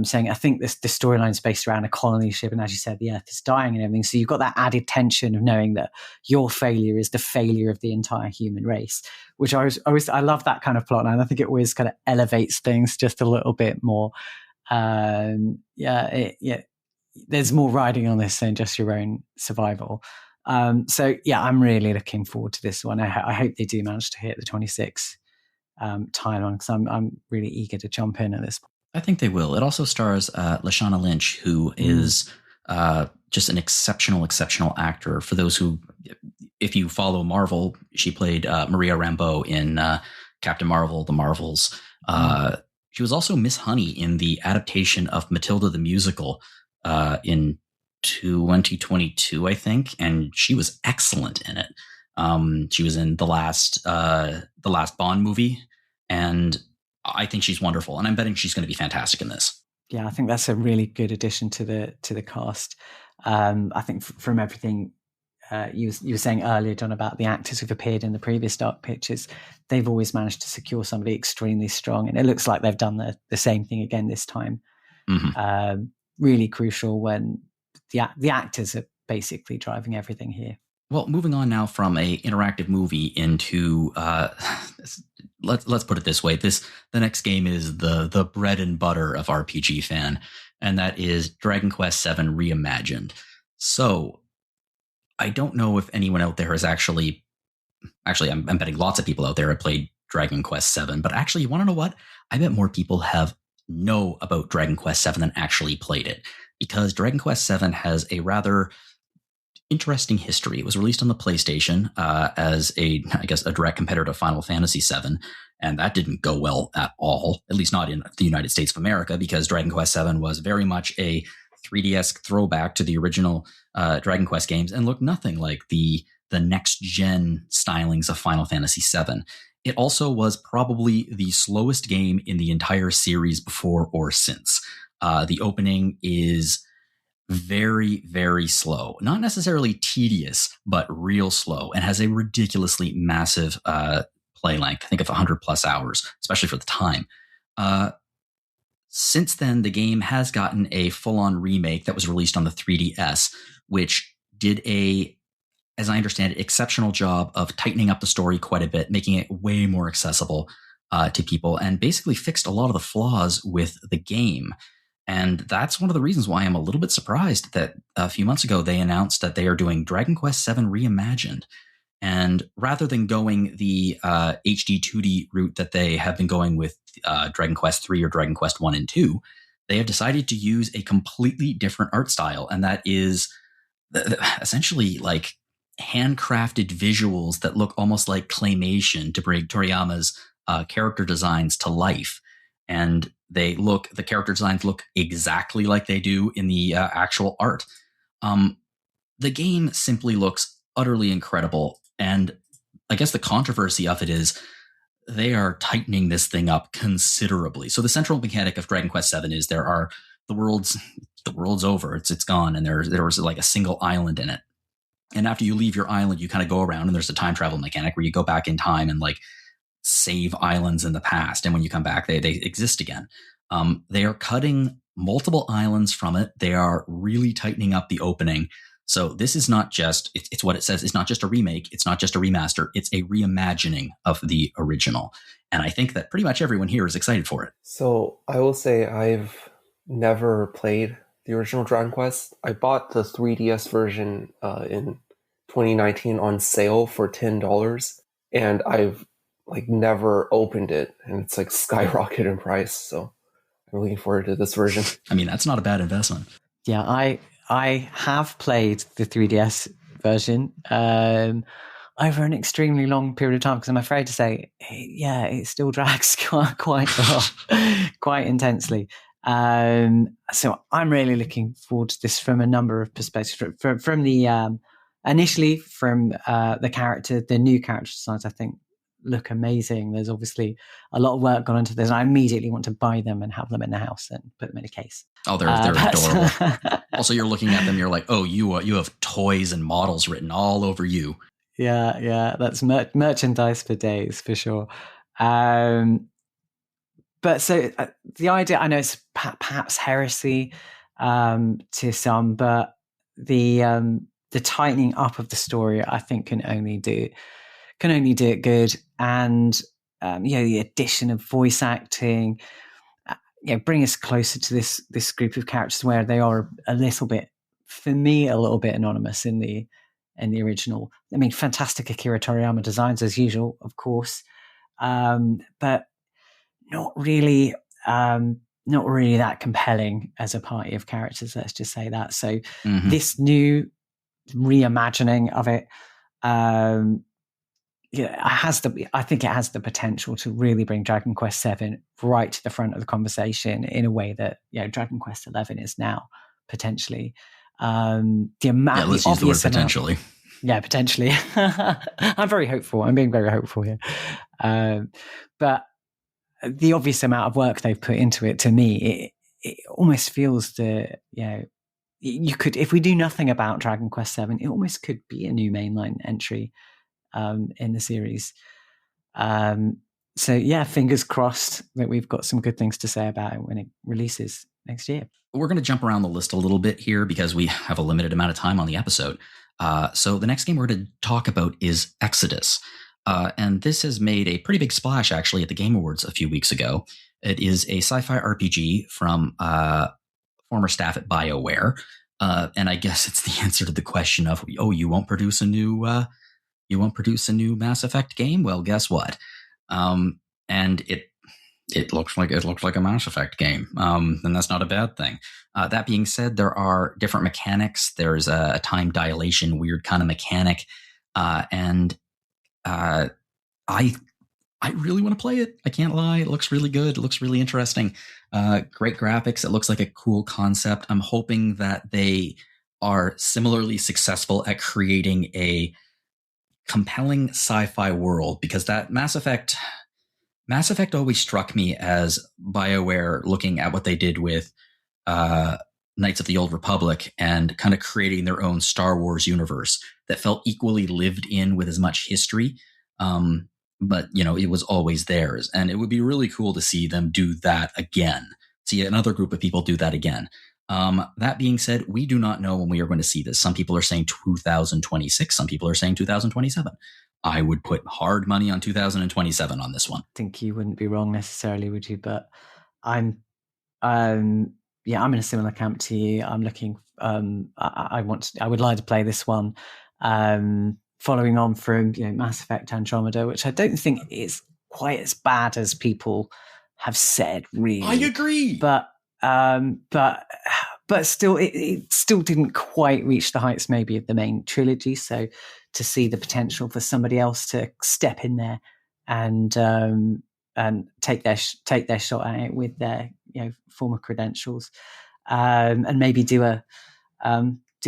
saying, I think the storyline is based around a colony ship, and as you said, the Earth is dying and everything. So you've got that added tension of knowing that your failure is the failure of the entire human race, which I love that kind of plot, and I think it always kind of elevates things just a little bit more. There's more riding on this than just your own survival. So yeah, I'm really looking forward to this one. I hope they do manage to hit the 26 timeline, because I'm really eager to jump in at this point. I think they will. It also stars Lashana Lynch, who is just an exceptional actor. For those who, if you follow Marvel, she played Maria Rambeau in Captain Marvel, The Marvels. She was also Miss Honey in the adaptation of Matilda the Musical in 2022, I think, and she was excellent in it. She was in the last Bond movie, and I think she's wonderful, and I'm betting she's going to be fantastic in this. Yeah, I think that's a really good addition to the cast. I think from everything you were saying earlier, John, about the actors who've appeared in the previous Dark Pictures, they've always managed to secure somebody extremely strong, and it looks like they've done the same thing again this time. Mm-hmm. Really crucial when the actors are basically driving everything here. Well, moving on now from a interactive movie into let's put it this way: the next game is the bread and butter of RPGFan, and that is Dragon Quest VII Reimagined. So, I don't know if anyone out there has actually I'm betting lots of people out there have played Dragon Quest VII, but actually, you want to know what? I bet more people know about Dragon Quest VII than actually played it, because Dragon Quest VII has a rather interesting history. It was released on the PlayStation as a direct competitor to Final Fantasy VII, and that didn't go well at all, at least not in the United States of America, because Dragon Quest VII was very much a 3DS throwback to the original Dragon Quest games and looked nothing like the next-gen stylings of Final Fantasy VII. It also was probably the slowest game in the entire series before or since. The opening is very, very slow. Not necessarily tedious, but real slow, and has a ridiculously massive play length. I think of 100 plus hours, especially for the time. Since then, the game has gotten a full-on remake that was released on the 3DS, which did as I understand it, exceptional job of tightening up the story quite a bit, making it way more accessible to people, and basically fixed a lot of the flaws with the game. And that's one of the reasons why I'm a little bit surprised that a few months ago they announced that they are doing Dragon Quest VII Reimagined. And rather than going the HD 2D route that they have been going with Dragon Quest III or Dragon Quest 1 and 2, they have decided to use a completely different art style. And that is essentially like handcrafted visuals that look almost like claymation to bring Toriyama's character designs to life. And the character designs look exactly like they do in the actual art. The game simply looks utterly incredible. And I guess the controversy of it is they are tightening this thing up considerably. So the central mechanic of Dragon Quest VII is the world's over. It's gone. And there was like a single island in it. And after you leave your island, you kind of go around and there's a time travel mechanic where you go back in time and like save islands in the past. And when you come back, they exist again. They are cutting multiple islands from it. They are really tightening up the opening. So this is not just, it's what it says. It's not just a remake. It's not just a remaster. It's a reimagining of the original. And I think that pretty much everyone here is excited for it. So I will say I've never played the original Dragon Quest. I bought the 3DS version in 2019 on sale for $10. And I've never opened it. And it's skyrocketed in price. So I'm looking forward to this version. I mean, that's not a bad investment. Yeah, I have played the 3DS version over an extremely long period of time, because I'm afraid to say, yeah, it still drags quite intensely. So I'm really looking forward to this from a number of perspectives. From the initially from the new character designs, I think look amazing. There's obviously a lot of work gone into this. I immediately want to buy them and have them in the house and put them in a case. Oh, they're adorable. Also, you're looking at them, you're like, oh, you have toys and models written all over you. Yeah, that's merchandise for days, for sure. But so the idea, I know it's perhaps heresy to some, but the tightening up of the story, I think, can only do it good. And the addition of voice acting, bring us closer to this group of characters where they are a little bit anonymous in the original. I mean, fantastic Akira Toriyama designs as usual, of course, but not really that compelling as a party of characters. Let's just say that. So this new reimagining of it, I think it has the potential to really bring Dragon Quest VII right to the front of the conversation in a way that Dragon Quest XI is now potentially. Let's use the word potentially. Yeah, potentially. I'm very hopeful. I'm being very hopeful here. But the obvious amount of work they've put into it, to me, it almost feels you could, if we do nothing about Dragon Quest VII, it almost could be a new mainline entry in the series. So yeah, fingers crossed that we've got some good things to say about it when it releases next year. We're going to jump around the list a little bit here because we have a limited amount of time on the episode. So the next game we're going to talk about is Exodus. And this has made a pretty big splash, actually, at the Game Awards a few weeks ago. It is a sci-fi RPG from former staff at BioWare. And I guess it's the answer to the question of, you won't produce a new Mass Effect game? Well, guess what? And it looks like a Mass Effect game. And that's not a bad thing. That being said, there are different mechanics. There's a time dilation, weird kind of mechanic. And I really want to play it. I can't lie. It looks really good. It looks really interesting. Great graphics. It looks like a cool concept. I'm hoping that they are similarly successful at creating a compelling sci-fi world, because that Mass Effect always struck me as BioWare looking at what they did with Knights of the Old Republic and kind of creating their own Star Wars universe that felt equally lived in with as much history. But, it was always theirs. And it would be really cool to see them do that again. See another group of people do that again. That being said, we do not know when we are going to see this. Some people are saying 2026. Some people are saying 2027. I would put hard money on 2027 on this one. I think you wouldn't be wrong necessarily, would you? But I'm in a similar camp to you. I'm looking. I would like to play this one. Following on from Mass Effect Andromeda, which I don't think is quite as bad as people have said. Really, I agree. But still, it still didn't quite reach the heights maybe of the main trilogy. So to see the potential for somebody else to step in there and take their shot at it with their former credentials, and maybe do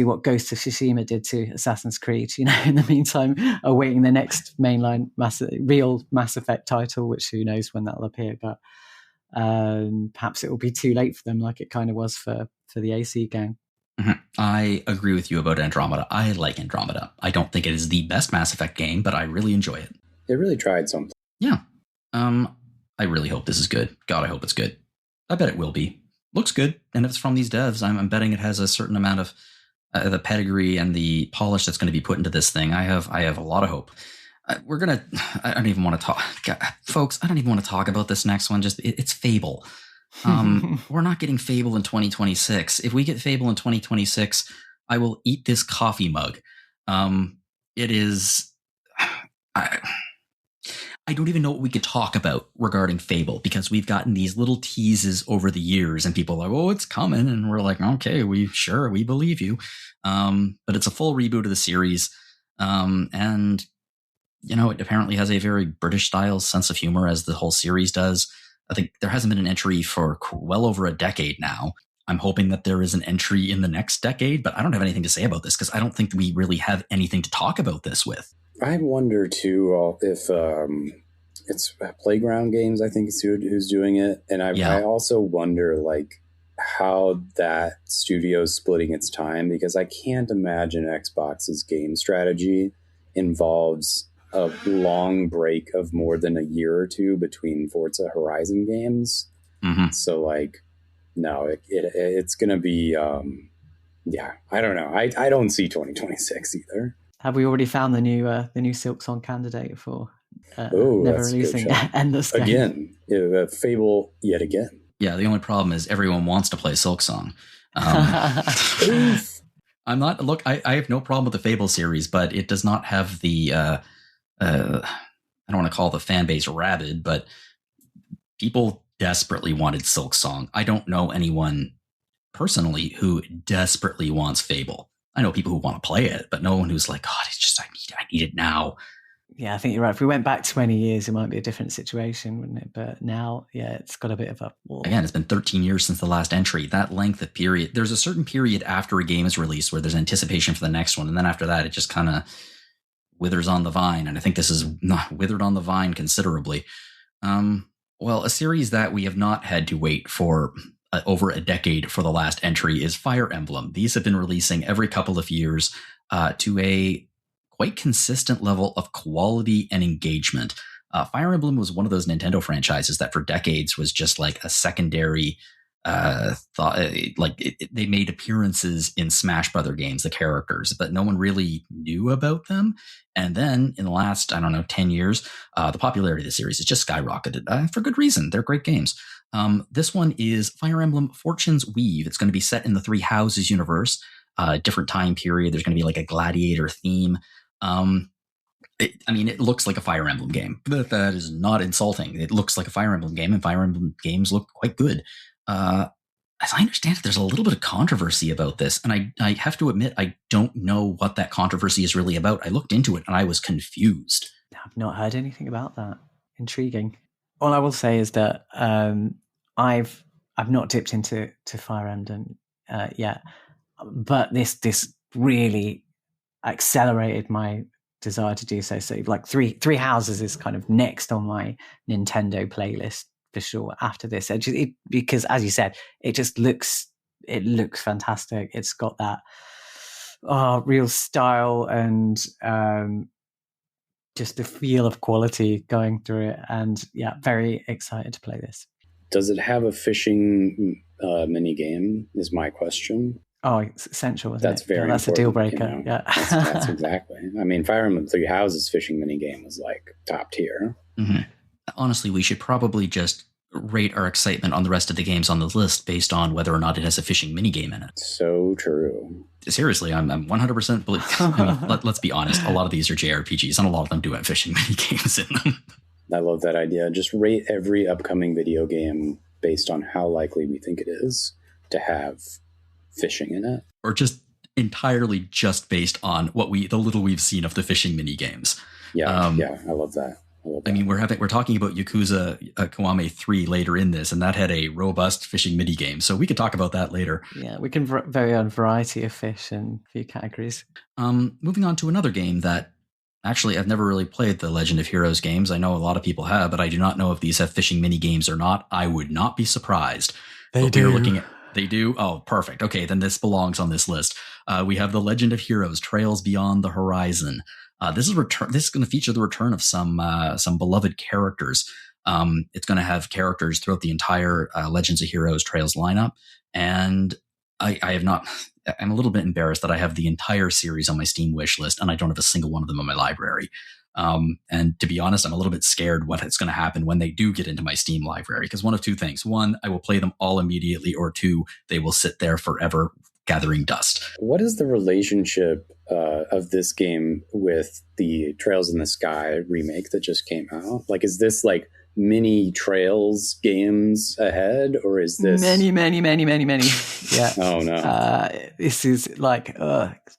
what Ghost of Tsushima did to Assassin's Creed, in the meantime, awaiting the next mainline real Mass Effect title, which who knows when that'll appear, but perhaps it will be too late for them, like it kind of was for the AC gang. Mm-hmm. I agree with you about Andromeda. I like Andromeda. I don't think it is the best Mass Effect game, but I really enjoy it. They really tried something. Yeah. I really hope this is good. God, I hope it's good. I bet it will be. Looks good. And if it's from these devs, I'm betting it has a certain amount of the pedigree and the polish that's going to be put into this thing. I have a lot of hope. I don't even want to talk, folks. I don't even want to talk about this next one. It's Fable. We're not getting Fable in 2026. If we get Fable in 2026, I will eat this coffee mug. It is. I don't even know what we could talk about regarding Fable, because we've gotten these little teases over the years and people are like, oh, it's coming. And we're like, okay, we believe you. But it's a full reboot of the series. And it apparently has a very British style sense of humor, as the whole series does. I think there hasn't been an entry for well over a decade now. I'm hoping that there is an entry in the next decade, but I don't have anything to say about this because I don't think we really have anything to talk about this with. I wonder too if it's Playground Games, I think, is who's doing it, and I also wonder how that studio's splitting its time, because I can't imagine Xbox's game strategy involves a long break of more than a year or two between Forza Horizon games. Mm-hmm. So no, it's going to be I don't know. I don't see 2026 either. Have we already found the new Silksong candidate for never releasing Endless Game? Again, Fable yet again. Yeah, the only problem is everyone wants to play Silksong. I'm not. Look, I have no problem with the Fable series, but it does not have the. I don't want to call the fan base rabid, but people desperately wanted Silksong. I don't know anyone personally who desperately wants Fable. I know people who want to play it, but no one who's like, God, it's just I need it now. Yeah, I think you're right. If we went back 20 years, it might be a different situation, wouldn't it? But now, it's got a bit of a wall. Again, it's been 13 years since the last entry. That length of period, there's a certain period after a game is released where there's anticipation for the next one. And then after that, it just kind of withers on the vine. And I think this is not withered on the vine considerably. Well, a series that we have not had to wait for over a decade for the last entry is Fire Emblem. These have been releasing every couple of years to a quite consistent level of quality and engagement. Fire Emblem was one of those Nintendo franchises that for decades was just like a secondary thought. They made appearances in Smash Brother games, the characters, but no one really knew about them. And then in the last, 10 years, the popularity of the series has just skyrocketed for good reason. They're great games. This one is Fire Emblem Fortune's Weave. It's going to be set in the Three Houses universe, different time period. There's going to be like a gladiator theme. It looks like a Fire Emblem game, but that is not insulting. It looks like a Fire Emblem game, and Fire Emblem games look quite good. As I understand it, there's a little bit of controversy about this, and I have to admit, I don't know what that controversy is really about. I looked into it, and I was confused. I've not heard anything about that. Intriguing. All I will say is that I've not dipped into Fire Emblem yet, but this really accelerated my desire to do so. So, like Three Houses is kind of next on my Nintendo playlist for sure after this, because as you said, it looks fantastic. It's got that real style and just the feel of quality going through it, and yeah, very excited to play this. Does it have a fishing mini game is my question. Oh, it's essential, isn't that's it? Very that's important, a deal breaker. Yeah, that's exactly. Fire Emblem Three Houses fishing mini game is like top tier. Mm-hmm. Honestly, we should probably just rate our excitement on the rest of the games on the list based on whether or not it has a fishing minigame in it. So true. Seriously, I'm 100% believe. Let's be honest. A lot of these are JRPGs, and a lot of them do have fishing minigames in them. I love that idea. Just rate every upcoming video game based on how likely we think it is to have fishing in it, or just entirely just based on the little we've seen of the fishing minigames. Yeah, I love that. We're talking about Yakuza Kiwami 3 later in this, and that had a robust fishing minigame, so we could talk about that later. Yeah, we can vary on variety of fish and a few categories. Moving on to another game that actually I've never really played, the Legend of Heroes games. I know a lot of people have, but I do not know if these have fishing minigames or not. I would not be surprised. They do. They do? Oh, perfect. Okay, then this belongs on this list. We have the Legend of Heroes, Trails Beyond the Horizon. This is going to feature the return of some beloved characters. It's going to have characters throughout the entire Legends of Heroes Trails lineup, and I'm a little bit embarrassed that I have the entire series on my Steam wish list, and I don't have a single one of them in my library. And to be honest, I'm a little bit scared what is going to happen when they do get into my Steam library, because one of two things: one, I will play them all immediately, or two, they will sit there forever gathering dust. What is the relationship of this game with the Trails in the Sky remake that just came out? Like, is this like mini Trails games ahead, or is this many? Yeah. Oh no. This is like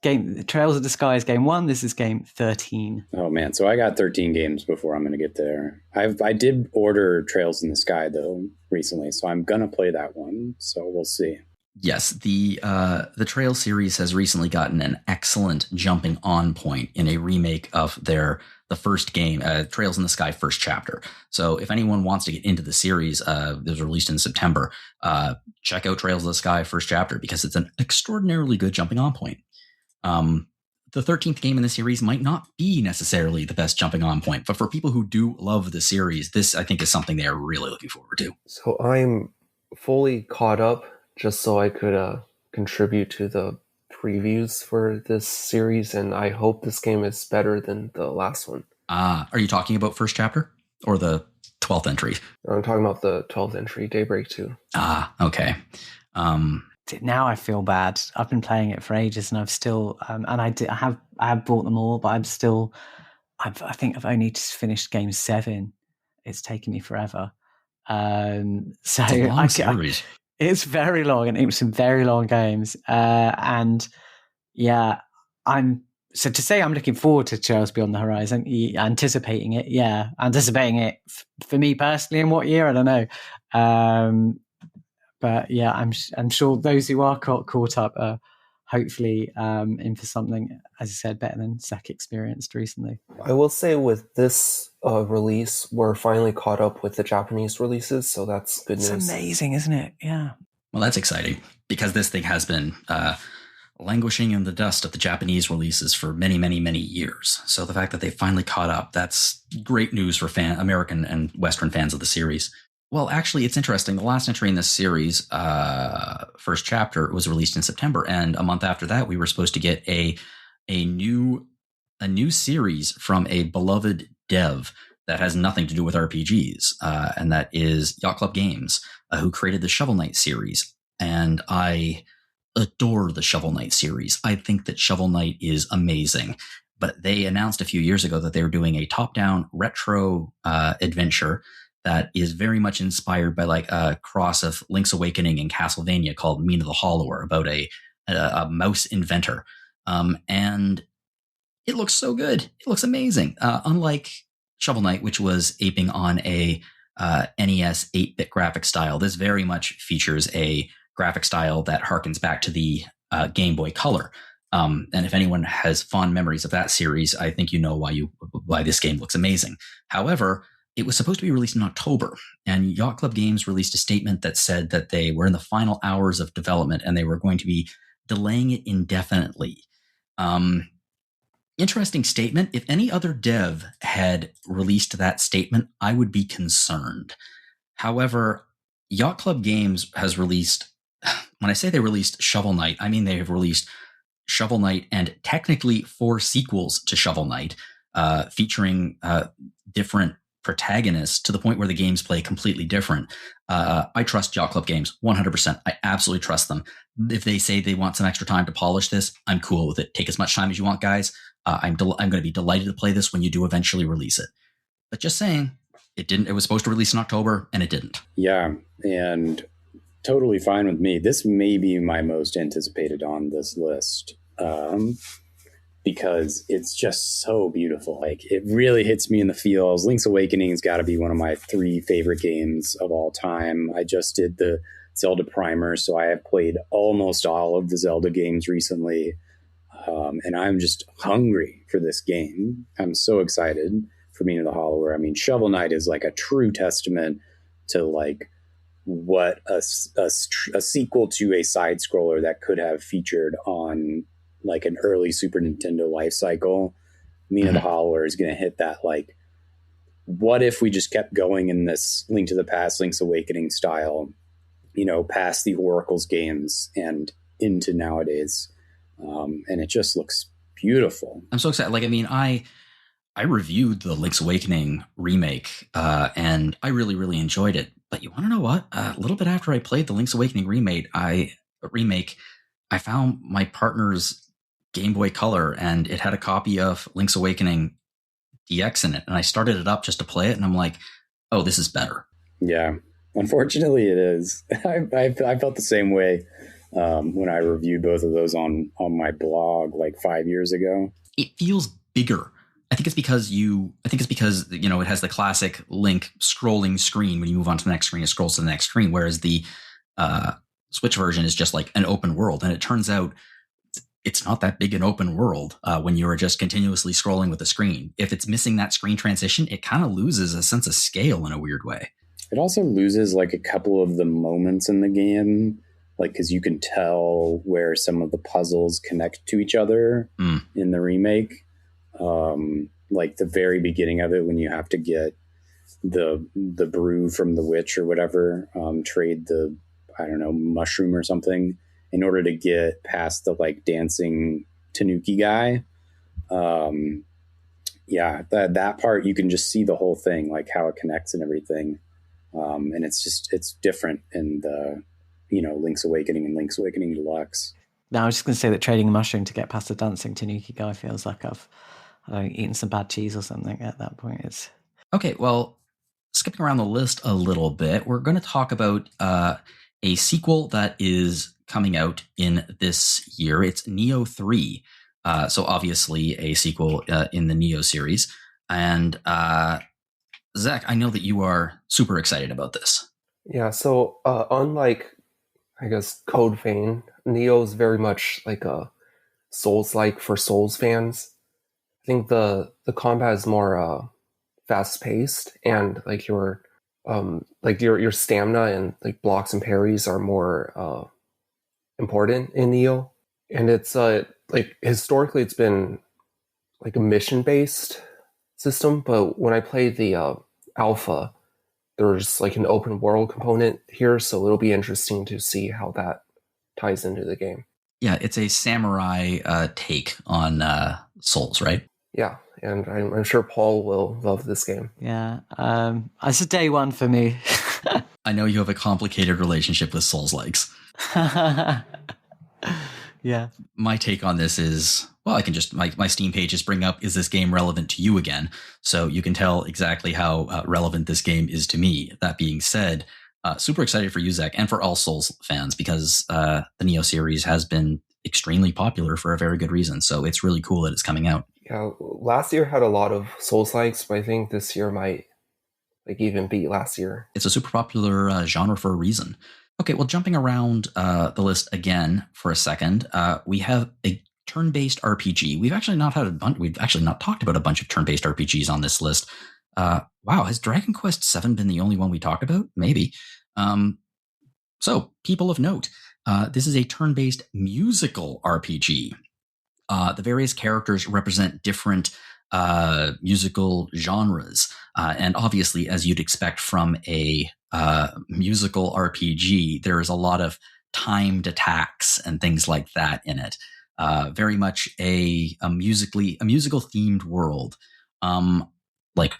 game Trails of the Sky is game 1. This is game 13. Oh man, so I got 13 games before I'm going to get there. I did order Trails in the Sky though recently, so I'm going to play that one. So we'll see. Yes, the Trail series has recently gotten an excellent jumping on point in a remake of the first game, Trails in the Sky First Chapter. So if anyone wants to get into the series, it was released in September, check out Trails of the Sky First Chapter, because it's an extraordinarily good jumping on point. The 13th game in the series might not be necessarily the best jumping on point, but for people who do love the series, this I think is something they are really looking forward to. So I'm fully caught up, just so I could contribute to the previews for this series, and I hope this game is better than the last one. Are you talking about First Chapter or the 12th entry? I'm talking about the 12th entry, Daybreak 2. Okay. Now I feel bad. I've been playing it for ages, and I've still I have bought them all, but I think I've only just finished game 7. It's taken me forever. So it's a long series. It's very long, and it's some very long games. And yeah, so to say I'm looking forward to Trails Beyond the Horizon, anticipating it. Yeah, anticipating it for me personally. In what year? I don't know. But yeah, I'm sure those who are caught up are hopefully in for something, as you said, better than Zach experienced recently. I will say with this release, we're finally caught up with the Japanese releases, so that's good news. It's amazing, isn't it? Yeah. Well, that's exciting because this thing has been languishing in the dust of the Japanese releases for many, many, many years. So the fact that they finally caught up, that's great news for American and Western fans of the series. Well, actually, it's interesting. The last entry in this series, first chapter, was released in September, and a month after that, we were supposed to get a new series from a beloved dev that has nothing to do with RPGs, and that is Yacht Club Games, who created the Shovel Knight series. And I adore the Shovel Knight series. I think that Shovel Knight is amazing. But they announced a few years ago that they were doing a top-down retro adventure that is very much inspired by like a cross of Link's Awakening and Castlevania called Mina the Hollower, about a mouse inventor. And it looks so good. It looks amazing. Unlike Shovel Knight, which was aping on a NES 8-bit graphic style, this very much features a graphic style that harkens back to the Game Boy Color. And if anyone has fond memories of that series, I think you know why this game looks amazing. However, it was supposed to be released in October, and Yacht Club Games released a statement that said that they were in the final hours of development and they were going to be delaying it indefinitely. Interesting statement. If any other dev had released that statement, I would be concerned. However, Yacht Club Games has released, when I say they released Shovel Knight, I mean they have released Shovel Knight and technically 4 sequels to Shovel Knight, featuring different protagonists to the point where the games play completely different. I trust Yacht Club Games 100%. I absolutely trust them. If they say they want some extra time to polish this, I'm cool with it. Take as much time as you want, guys. I'm going to be delighted to play this when you do eventually release it. But just saying, it didn't. It was supposed to release in October, and it didn't. Yeah, and totally fine with me. This may be my most anticipated on this list. Because it's just so beautiful. Like, it really hits me in the feels. Link's Awakening's got to be one of my 3 favorite games of all time. I just did the Zelda primer, so I have played almost all of the Zelda games recently. And I'm just hungry for this game. I'm so excited for Mina the Hollower. I mean, Shovel Knight is like a true testament to like what a sequel to a side scroller that could have featured on like an early Super Nintendo life cycle. Mina the Hollower is going to hit that, like, what if we just kept going in this Link to the Past, Link's Awakening style, you know, past the Oracle's games and into nowadays. And it just looks beautiful. I'm so excited. Like, I mean, I reviewed the Link's Awakening remake, and I really, really enjoyed it. But you want to know what? A little bit after I played the Link's Awakening remake, I found my partner's Game Boy Color, and it had a copy of Link's Awakening DX in it. And I started it up just to play it, and I'm like, oh, this is better. Yeah, unfortunately it is. I felt the same way when I reviewed both of those on my blog like 5 years ago. It feels bigger. I think it's because you know, it has the classic Link scrolling screen. When you move on to the next screen, it scrolls to the next screen, whereas the Switch version is just like an open world. And it turns out it's not that big an open world when you're just continuously scrolling with the screen. If it's missing that screen transition, it kind of loses a sense of scale in a weird way. It also loses like a couple of the moments in the game, like, because you can tell where some of the puzzles connect to each other in the remake. Like the very beginning of it, when you have to get the brew from the witch or whatever, trade the, I don't know, mushroom or something in order to get past the like dancing Tanuki guy. Yeah, that part, you can just see the whole thing, like how it connects and everything. And it's different in the, you know, Link's Awakening and Link's Awakening Deluxe. Now, I was just going to say that trading a mushroom to get past the dancing Tanuki guy feels like I've eaten some bad cheese or something at that point. It's okay. Well, skipping around the list a little bit, we're going to talk about a sequel that is coming out in this year. It's Nioh 3. So obviously a sequel in the Nioh series. And Zach, I know that you are super excited about this. Yeah, so unlike, I guess, Code Vein, Neo is very much like a Souls-like for Souls fans. I think the combat is more fast-paced, and like your stamina and like blocks and parries are more important in Neo. And it's like historically it's been like a mission-based system, but when I played the alpha, there's like an open world component here, so it'll be interesting to see how that ties into the game. Yeah, it's a samurai take on Souls, right? Yeah, and I'm sure Paul will love this game. Yeah, it's a day one for me. I know you have a complicated relationship with Souls-likes. Yeah. My take on this is, well, I can just, my Steam page just bring up, is this game relevant to you again? So you can tell exactly how relevant this game is to me. That being said, super excited for you, Zach, and for all Souls fans, because the Neo series has been extremely popular for a very good reason. So it's really cool that it's coming out. Yeah, last year had a lot of Souls-likes, but I think this year might like even beat last year. It's a super popular genre for a reason. Okay, well, jumping around the list again for a second, we have a turn-based RPG. We've actually not talked about a bunch of turn-based RPGs on this list. Wow, has Dragon Quest VII been the only one we talked about? Maybe. So, people of note, this is a turn-based musical RPG. The various characters represent different musical genres, and obviously, as you'd expect from a musical RPG, there is a lot of timed attacks and things like that in it. Very much a musical themed world, like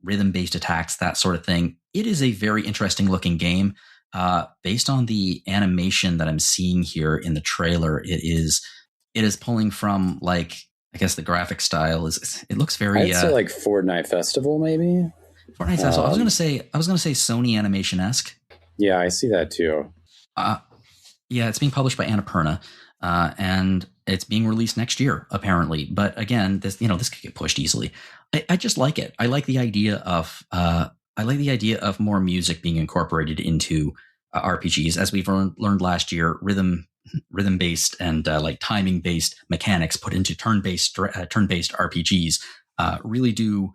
rhythm-based attacks, that sort of thing. It is a very interesting looking game. Based on the animation that I'm seeing here in the trailer, it is pulling from, like, I guess the graphic style it looks very. I'd say like Fortnite Festival, maybe. Fortnite Festival. I was gonna say Sony animation-esque. Yeah, I see that too. Yeah, it's being published by Annapurna, and it's being released next year, apparently. But again, this could get pushed easily. I just like it. I like the idea of more music being incorporated into RPGs, as we've learned last year. Rhythm-based and like timing-based mechanics put into turn-based RPGs really do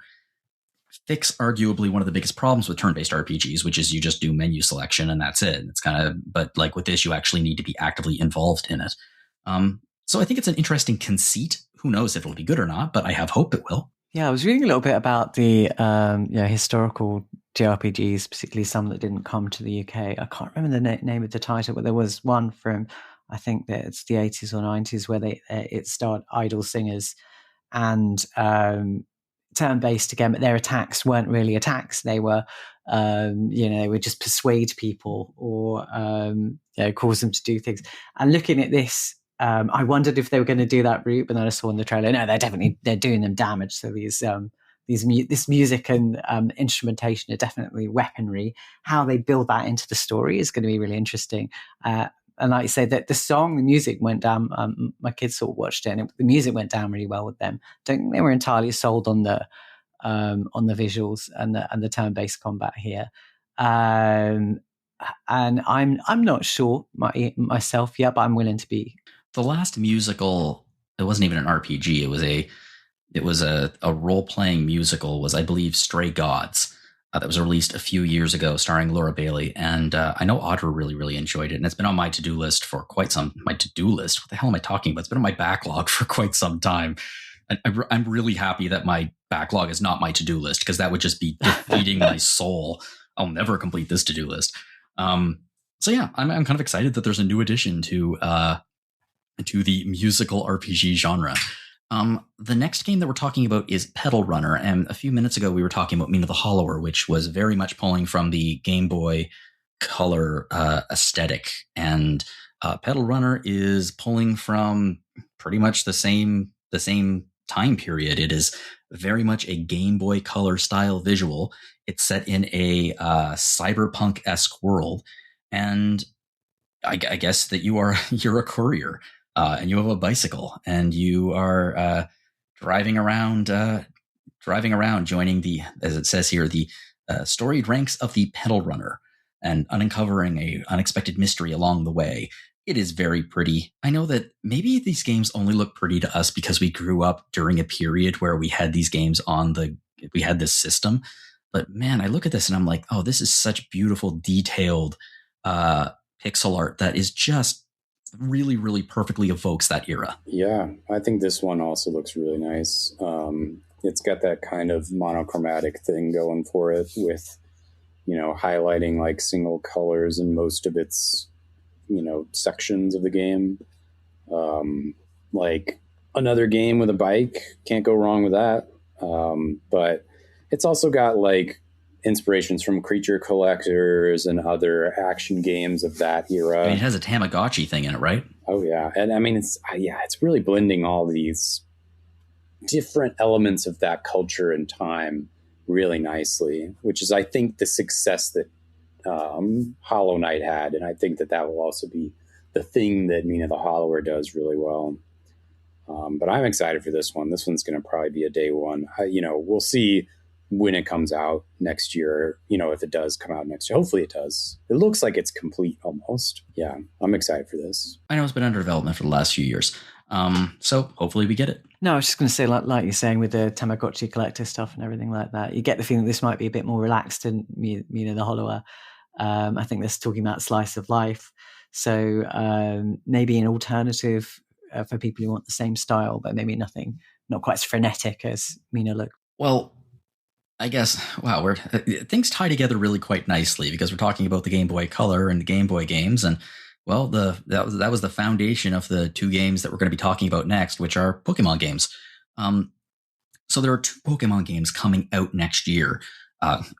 fix arguably one of the biggest problems with turn-based RPGs, which is you just do menu selection and that's it. It's kind of, but like with this, you actually need to be actively involved in it. So I think it's an interesting conceit. Who knows if it'll be good or not, but I have hope it will. Yeah, I was reading a little bit about the historical JRPGs, particularly some that didn't come to the UK. I can't remember the name of the title, but there was one from, I think that it's the 80s or 90s, where it starred idol singers and turn-based again, but their attacks weren't really attacks. They were, they would just persuade people or cause them to do things. And looking at this, I wondered if they were going to do that route, but then I saw in the trailer, no, they're doing them damage. So this music and instrumentation are definitely weaponry. How they build that into the story is going to be really interesting. And like you say, that the music went down. My kids sort of watched it, and the music went down really well with them. Don't think they were entirely sold on the visuals and the turn-based combat here. And I'm not sure myself yet, but I'm willing to be. The last musical, it wasn't even an RPG. It was a role-playing musical. Was, I believe, Stray Gods. That was released a few years ago, starring Laura Bailey, and I know Audra really, really enjoyed it, and it's been on my to-do list for quite some. My to-do list? What the hell am I talking about? It's been on my backlog for quite some time. I'm really happy that my backlog is not my to-do list, because that would just be defeating my soul. I'll never complete this to-do list. So yeah, I'm kind of excited that there's a new addition to the musical RPG genre. The next game that we're talking about is Pedal Runner, and a few minutes ago we were talking about Mina the Hollower, which was very much pulling from the Game Boy Color aesthetic, and Pedal Runner is pulling from pretty much the same time period. It is very much a Game Boy Color style visual. It's set in a cyberpunk-esque world, and I guess that you're a courier. And you have a bicycle, and you are driving around, joining the, as it says here, the storied ranks of the Pedal Runner, and uncovering a unexpected mystery along the way. It is very pretty. I know that maybe these games only look pretty to us because we grew up during a period where we had these games we had this system. But man, I look at this and I'm like, oh, this is such beautiful, detailed pixel art that is just really, really perfectly evokes that era. Yeah, I think this one also looks really nice. It's got that kind of monochromatic thing going for it with, highlighting like single colors in most of its, sections of the game. Like another game with a bike, can't go wrong with that. But it's also got like inspirations from Creature Collectors and other action games of that era. I mean, it has a Tamagotchi thing in it, right? Oh yeah. And I mean, it's really blending all these different elements of that culture and time really nicely, which is, I think, the success that Hollow Knight had. And I think that will also be the thing that Mina the Hollower does really well. But I'm excited for this one. This one's going to probably be a day one. We'll see when it comes out next year, if it does come out next year. Hopefully it does. It looks like it's complete almost. Yeah, I'm excited for this. I know it's been under development for the last few years. So hopefully we get it. No, I was just going to say, like you're saying with the Tamagotchi collector stuff and everything like that, you get the feeling this might be a bit more relaxed than Mina the Hollower. I think they're talking about slice of life. So maybe an alternative for people who want the same style, but maybe not quite as frenetic as Mina looked. Well, I guess, wow, things tie together really quite nicely because we're talking about the Game Boy Color and the Game Boy games. And, well, that was the foundation of the two games that we're going to be talking about next, which are Pokemon games. So there are 2 Pokemon games coming out next year.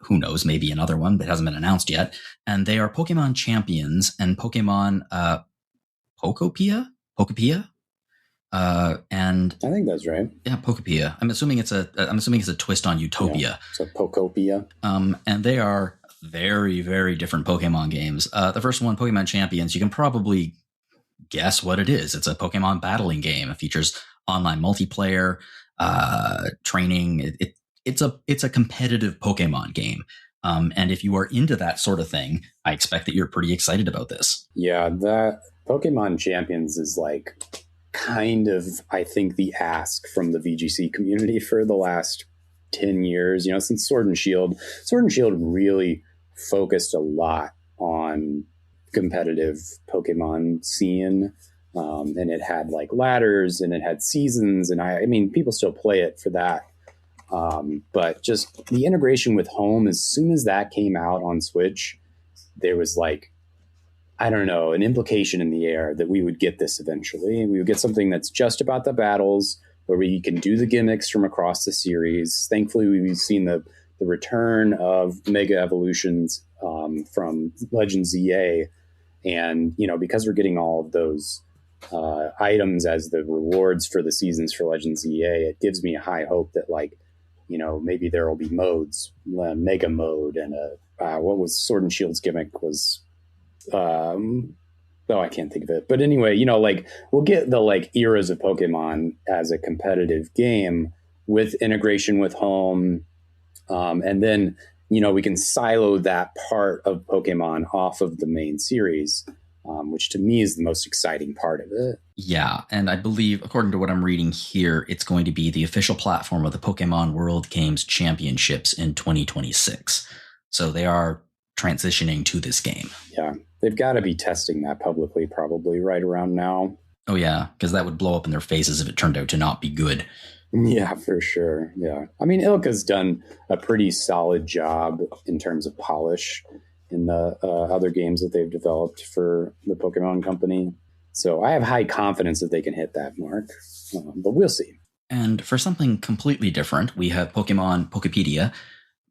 Who knows, maybe another one that hasn't been announced yet. And they are Pokemon Champions and Pokemon Pokopia? And I think that's right. Yeah, Pokopia. I'm assuming it's a twist on Utopia. Yeah, so Pokopia. And they are very, very different Pokemon games. The first one, Pokemon Champions, you can probably guess what it is. It's a Pokemon battling game. It features online multiplayer, training. It's a competitive Pokemon game. And if you are into that sort of thing, I expect that you're pretty excited about this. Yeah, that Pokemon Champions is like kind of, I think, the ask from the VGC community for the last 10 years, since Sword and Shield. Sword and Shield really focused a lot on competitive Pokemon scene. And it had like ladders and it had seasons. And I mean, people still play it for that. But just the integration with home, as soon as that came out on Switch, there was like, I don't know, an implication in the air that we would get this eventually. We would get something that's just about the battles, where we can do the gimmicks from across the series. Thankfully, we've seen the return of Mega Evolutions from Legends EA. And, because we're getting all of those items as the rewards for the seasons for Legends EA, it gives me a high hope that, like, maybe there will be modes, Mega Mode, and what was Sword and Shield's gimmick was... I can't think of it. But anyway, like we'll get the like eras of Pokemon as a competitive game with integration with home. And then, we can silo that part of Pokemon off of the main series, which to me is the most exciting part of it. Yeah. And I believe, according to what I'm reading here, it's going to be the official platform of the Pokemon World Games Championships in 2026. So they are transitioning to this game. Yeah. They've got to be testing that publicly probably right around now. Oh, yeah, because that would blow up in their faces if it turned out to not be good. Yeah, for sure. Yeah. I mean, Ilka's done a pretty solid job in terms of polish in the other games that they've developed for the Pokemon Company. So I have high confidence that they can hit that mark, but we'll see. And for something completely different, we have Pokemon Pokepedia.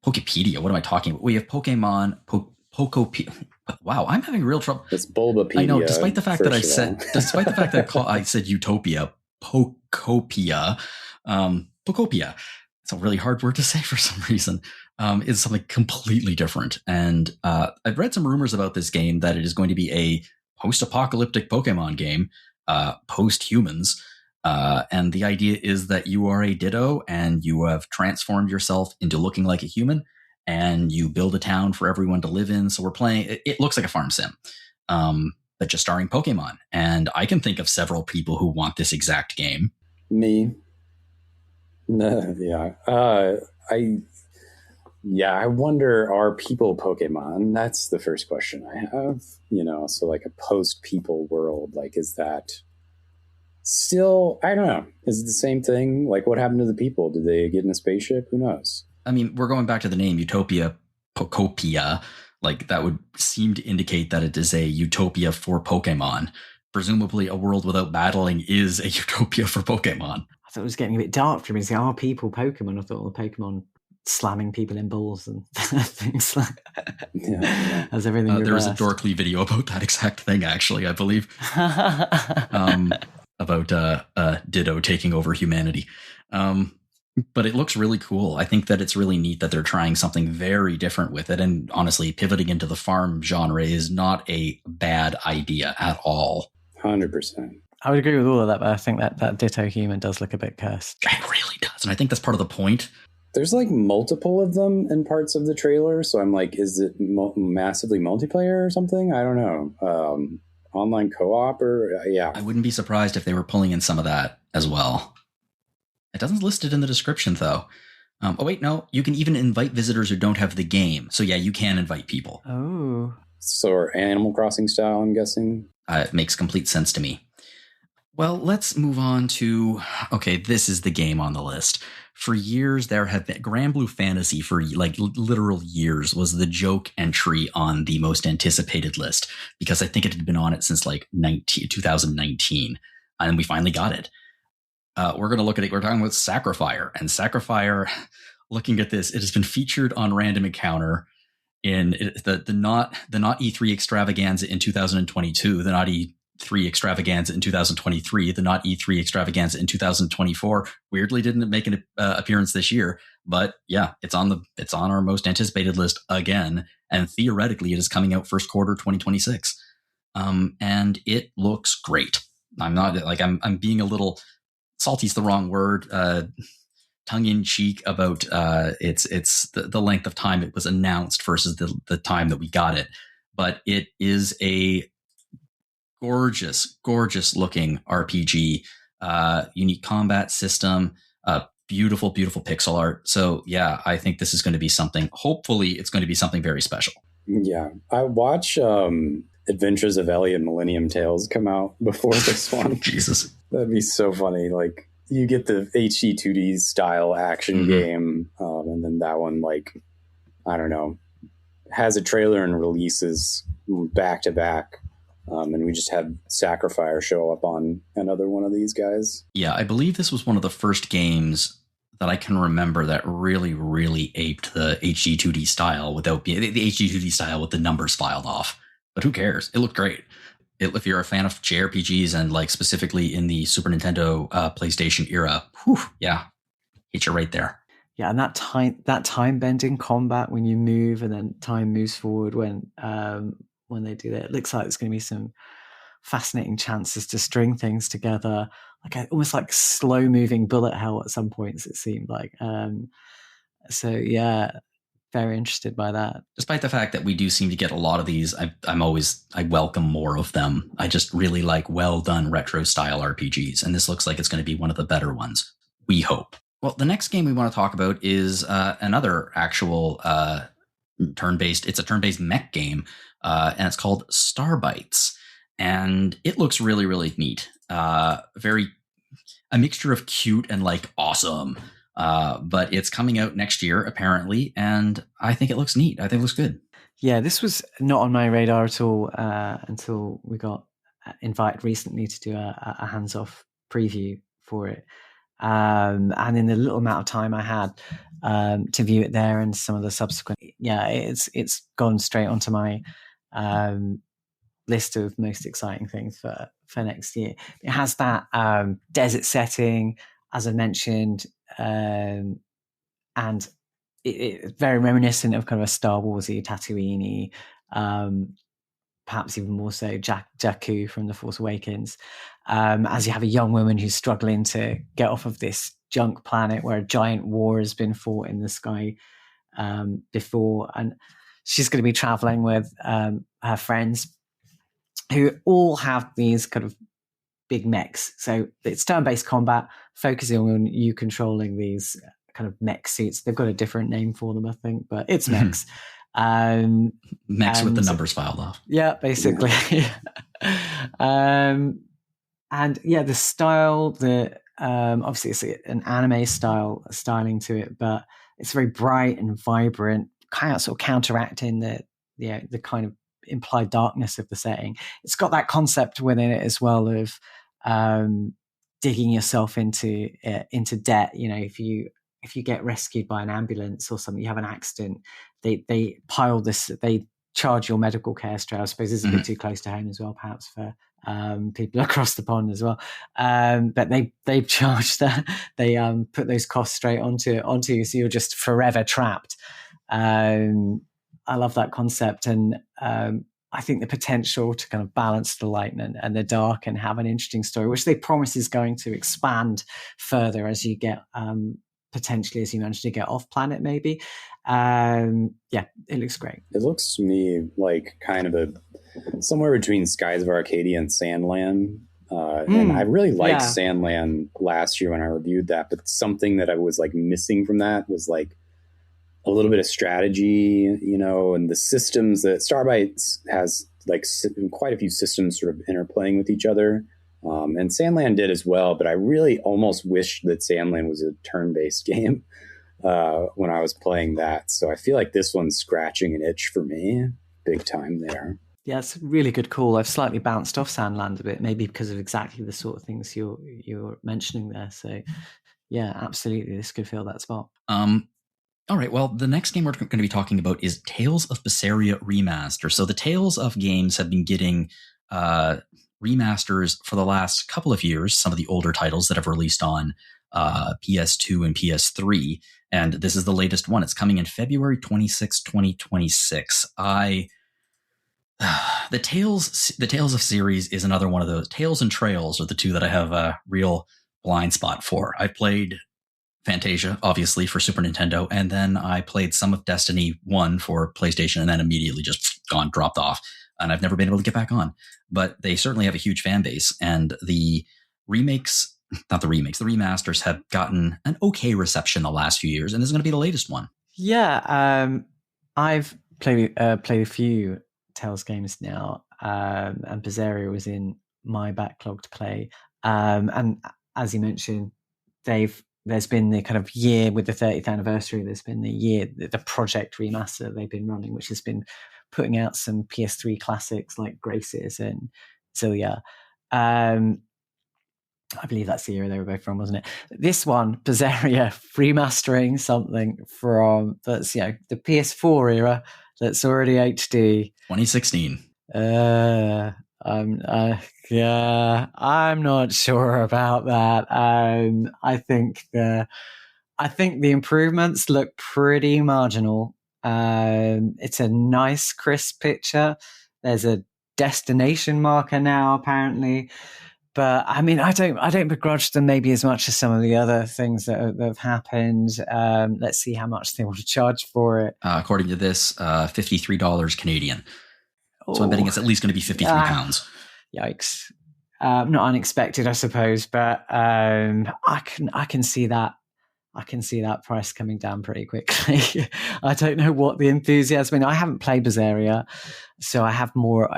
Pokepedia, what am I talking about? We have Pokemon Pokepedia. Wow, I'm having real trouble. It's Bulbapedia. I know, despite the fact that I said Utopia, Pokopia, Pokopia. It's a really hard word to say for some reason. It's something completely different. And I've read some rumors about this game that it is going to be a post-apocalyptic Pokemon game, post-humans. And the idea is that you are a Ditto and you have transformed yourself into looking like a human. And you build a town for everyone to live in. So we're playing, it looks like a farm sim. but just starring Pokemon. And I can think of several people who want this exact game. Me. Yeah. I wonder, are people Pokemon? That's the first question I have. So like a post-people world, like, is that still, I don't know. Is it the same thing? Like, what happened to the people? Did they get in a spaceship? Who knows? I mean, we're going back to the name Utopia, Pokopia. Like, that would seem to indicate that it is a utopia for Pokemon. Presumably a world without battling is a utopia for Pokemon. I thought it was getting a bit dark for me. There are people Pokemon. I thought all the Pokemon slamming people in balls and things like that. Yeah. As everything there was a Dorkly video about that exact thing, actually, I believe. About Ditto taking over humanity. But it looks really cool. I think that it's really neat that they're trying something very different with it. And honestly, pivoting into the farm genre is not a bad idea at all. 100%. I would agree with all of that, but I think that Ditto human does look a bit cursed. It really does. And I think that's part of the point. There's like multiple of them in parts of the trailer. So I'm like, is it massively multiplayer or something? I don't know. Online co-op or yeah. I wouldn't be surprised if they were pulling in some of that as well. It doesn't list it in the description, though. Oh, wait, no. You can even invite visitors who don't have the game. So, yeah, you can invite people. Oh. So, Animal Crossing style, I'm guessing? It makes complete sense to me. Well, let's move on to... Okay, this is the game on the list. For years, there have been... Grand Blue Fantasy, for like literal years, was the joke entry on the most anticipated list. Because I think it had been on it since like 2019. And we finally got it. We're going to look at it. We're talking about Sacrifier. And Sacrifier, looking at this, it has been featured on Random Encounter in the not E3 extravaganza in 2022, the not E3 extravaganza in 2023, the not E3 extravaganza in 2024. Weirdly, didn't make an appearance this year, but yeah, it's on our most anticipated list again, and theoretically, it is coming out first quarter 2026, and it looks great. I'm being a little. Salty's the wrong word, tongue-in-cheek about it's the length of time it was announced versus the time that we got it. But it is a gorgeous, gorgeous looking RPG, unique combat system, beautiful, beautiful pixel art. So yeah, I think this is going to be something, hopefully it's going to be something very special. Yeah. I watch Adventures of Ellie and Millennium Tales come out before this one. Jesus. That'd be so funny. Like, you get the HD 2D style action game, and then that one, like, I don't know, has a trailer and releases back to back, and we just had Sacrifier show up on another one of these guys. Yeah, I believe this was one of the first games that I can remember that really, really aped the HD 2D style without being the HD 2D style with the numbers filed off. But who cares? It looked great. If you're a fan of JRPGs and like specifically in the Super Nintendo PlayStation era, yeah, hit you right there. Yeah, and that time bending combat when you move and then time moves forward when they do that. It looks like it's going to be some fascinating chances to string things together, like almost like slow moving bullet hell at some points. It seemed like. So yeah. Very interested by that. Despite the fact that we do seem to get a lot of these, I welcome more of them. I just really like well done retro style RPGs, and this looks like it's going to be one of the better ones. We hope. Well, the next game we want to talk about is another actual turn-based. It's a turn-based mech game, and it's called Starbites, and it looks really, really neat. A mixture of cute and like awesome. But it's coming out next year, apparently, and I think it looks neat. I think it looks good. Yeah, this was not on my radar at all until we got invited recently to do a hands-off preview for it. And in the little amount of time I had to view it there and some of the subsequent, it's gone straight onto my list of most exciting things for next year. It has that desert setting, as I mentioned, and it's very reminiscent of kind of a Star Warsy, Tatooine-y, perhaps even more so Jakku from The Force Awakens, as you have a young woman who's struggling to get off of this junk planet where a giant war has been fought in the sky before, and she's going to be traveling with her friends who all have these kind of big mechs. So it's turn-based combat, focusing on you controlling these kind of mech suits. They've got a different name for them, I think, but it's mechs. Mechs with the numbers filed off. Yeah, basically. And yeah, the style, obviously it's an anime styling to it, but it's very bright and vibrant, kind of sort of counteracting the kind of implied darkness of the setting. It's got that concept within it as well of digging yourself into debt. You know, if you get rescued by an ambulance or something, you have an accident, they pile this, they charge your medical care straight. I suppose this is a bit too close to home as well, perhaps for people across the pond as well. But they charge that, they put those costs straight onto you, so you're just forever trapped. I love that concept, and I think the potential to kind of balance the light and the dark and have an interesting story, which they promise is going to expand further as you get potentially as you manage to get off planet, maybe. Yeah, it looks great. It looks to me like kind of somewhere between Skies of Arcadia and Sandland. And I really liked Sandland last year when I reviewed that, but something that I was like missing from that was like a little bit of strategy, you know, and the systems that Starbytes has like quite a few systems sort of interplaying with each other. And Sandland did as well, but I really almost wished that Sandland was a turn-based game when I was playing that. So I feel like this one's scratching an itch for me big time there. Yeah, it's a really good call. I've slightly bounced off Sandland a bit, maybe because of exactly the sort of things you're mentioning there. So yeah, absolutely, this could fill that spot. All right, well, the next game we're going to be talking about is Tales of Berseria Remaster. So the Tales of games have been getting remasters for the last couple of years, some of the older titles that have released on PS2 and PS3, and this is the latest one. It's coming in February 26, 2026. The Tales of series is another one of those. Tales and Trails are the two that I have a real blind spot for. I played Fantasia, obviously, for Super Nintendo, and then I played some of Destiny 1 for PlayStation, and then immediately just dropped off, and I've never been able to get back on. But they certainly have a huge fan base, and the remasters have gotten an okay reception the last few years, and this is going to be the latest one. Yeah, I've played a few Tales games now, and Berseria was in my backlog to play. And as you mentioned, there's been the kind of year with the 30th anniversary. There's been the project remaster they've been running, which has been putting out some PS3 classics like Graces and Cilia. I believe that's the year they were both from, wasn't it? This one, Berseria, remastering something from that's the PS4 era that's already HD. 2016. I'm not sure about that. I think the improvements look pretty marginal. It's a nice, crisp picture. There's a destination marker now, apparently. But I mean, I don't begrudge them maybe as much as some of the other things that have happened. Let's see how much they want to charge for it. According to this, $53 Canadian. So I'm betting it's at least going to be £53. Yikes! Not unexpected, I suppose, but I can see that. I can see that price coming down pretty quickly. I don't know what the enthusiasm. I haven't played Berseria, so I have more.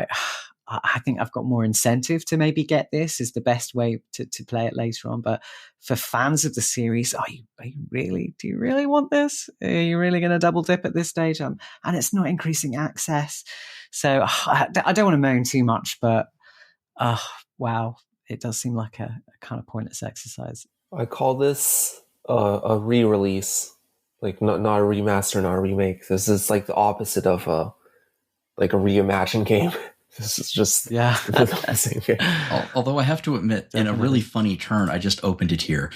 I think I've got more incentive to maybe get this is the best way to play it later on. But for fans of the series, do you really want this? Are you really going to double dip at this stage? And it's not increasing access. So I don't want to moan too much, but wow, it does seem like a kind of pointless exercise. I call this a re-release, like not a remaster, not a remake. This is like the opposite of a reimagined game. This is just the same game. Although I have to admit, in a really funny turn, I just opened it here.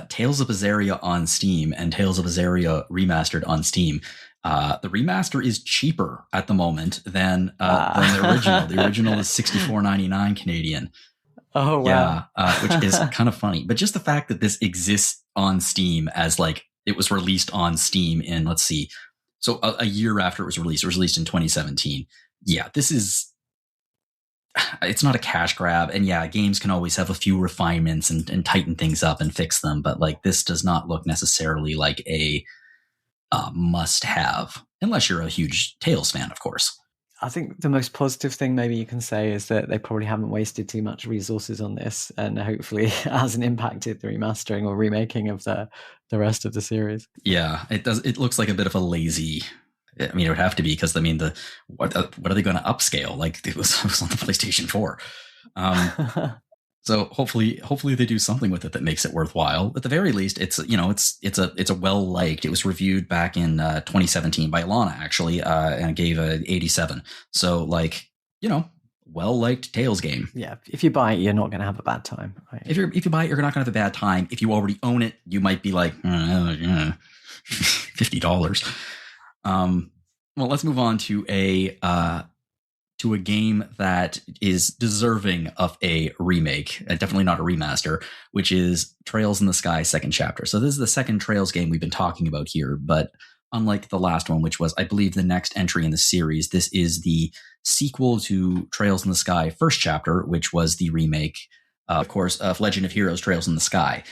Tales of Berseria on Steam and Tales of Berseria Remastered on Steam. The remaster is cheaper at the moment than the original. The original is $64.99 Canadian. Oh wow! Yeah, which is kind of funny. But just the fact that this exists on Steam as like it was released on Steam in, let's see, so a year after it was released in 2017. Yeah, this is. it's not a cash grab. And yeah, games can always have a few refinements and tighten things up and fix them. But like, this does not look necessarily like a must have, unless you're a huge Tales fan, of course. I think the most positive thing maybe you can say is that they probably haven't wasted too much resources on this, and hopefully it hasn't impacted the remastering or remaking of the rest of the series. Yeah, it does. It looks like a bit of a lazy. I mean, it would have to be because I mean, what are they going to upscale? Like it was on the PlayStation 4. So hopefully they do something with it that makes it worthwhile. At the very least, it's a well liked. It was reviewed back in 2017 by Alana actually, and it gave a 87. So like, well liked Tales game. Yeah, if you buy it, you're not going to have a bad time. Right? If you buy it, you're not going to have a bad time. If you already own it, you might be like $50. Well, let's move on to a game that is deserving of a remake, definitely not a remaster, which is Trails in the Sky Second Chapter. So this is the second Trails game we've been talking about here, but unlike the last one, which was, I believe, the next entry in the series, this is the sequel to Trails in the Sky First Chapter, which was the remake, of course, of Legend of Heroes Trails in the Sky.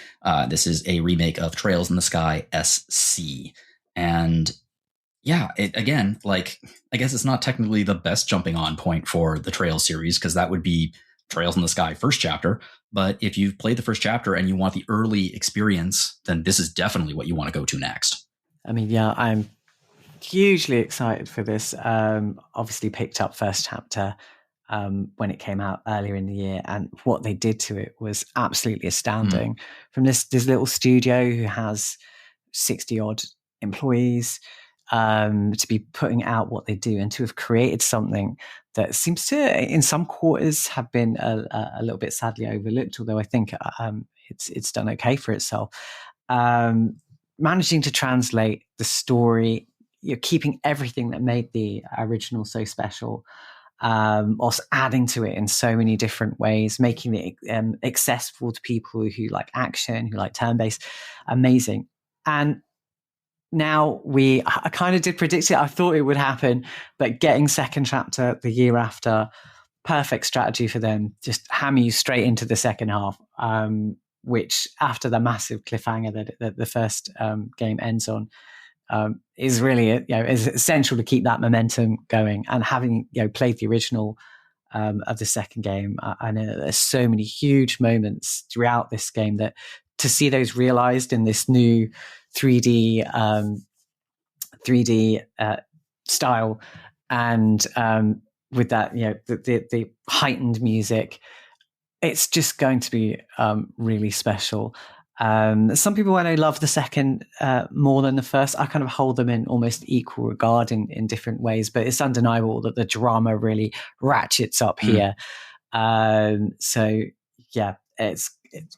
This is a remake of Trails in the Sky SC. And yeah, again, like, I guess it's not technically the best jumping on point for the Trails series, because that would be Trails in the Sky First Chapter. But if you've played the first chapter and you want the early experience, then this is definitely what you want to go to next. I mean, yeah, I'm hugely excited for this. Obviously picked up First Chapter when it came out earlier in the year, and what they did to it was absolutely astounding. From this little studio who has 60 odd employees, to be putting out what they do and to have created something that seems to, in some quarters, have been a little bit sadly overlooked, although I think it's done okay for itself. Managing to translate the story, keeping everything that made the original so special, also adding to it in so many different ways, making it accessible to people who like action, who like turn-based. Amazing. And now I kind of did predict it. I thought it would happen, but getting Second Chapter the year after, perfect strategy for them. Just hammer you straight into the second half, which after the massive cliffhanger that the first game ends on, is really is essential to keep that momentum going. And having played the original of the second game, I know there's so many huge moments throughout this game that to see those realized in this new 3D style, and with that the heightened music, it's just going to be really special. Some people, I know, love the second more than the first. I kind of hold them in almost equal regard in different ways, but it's undeniable that the drama really ratchets up here. So yeah, it's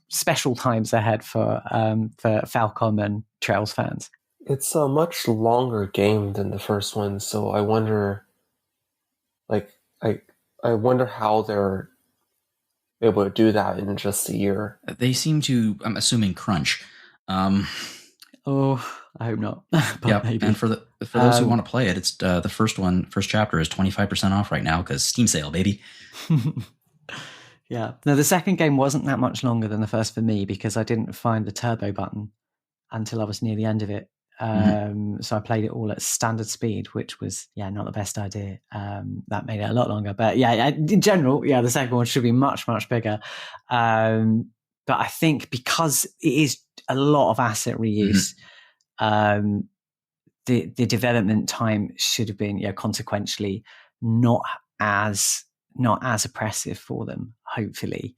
special times ahead for Falcom and Trails fans. It's a much longer game than the first one, so I wonder, I wonder how they're able to do that in just a year. They seem to, I'm assuming, crunch. Oh, I hope not. Yeah, and for those who want to play it, it's the first chapter is 25% off right now because Steam sale, baby. Yeah. No, the second game wasn't that much longer than the first for me because I didn't find the turbo button until I was near the end of it. So I played it all at standard speed, which was, not the best idea. That made it a lot longer. But yeah, in general, the second one should be much, much bigger. But I think because it is a lot of asset reuse, the development time should have been, consequentially not as oppressive for them, hopefully.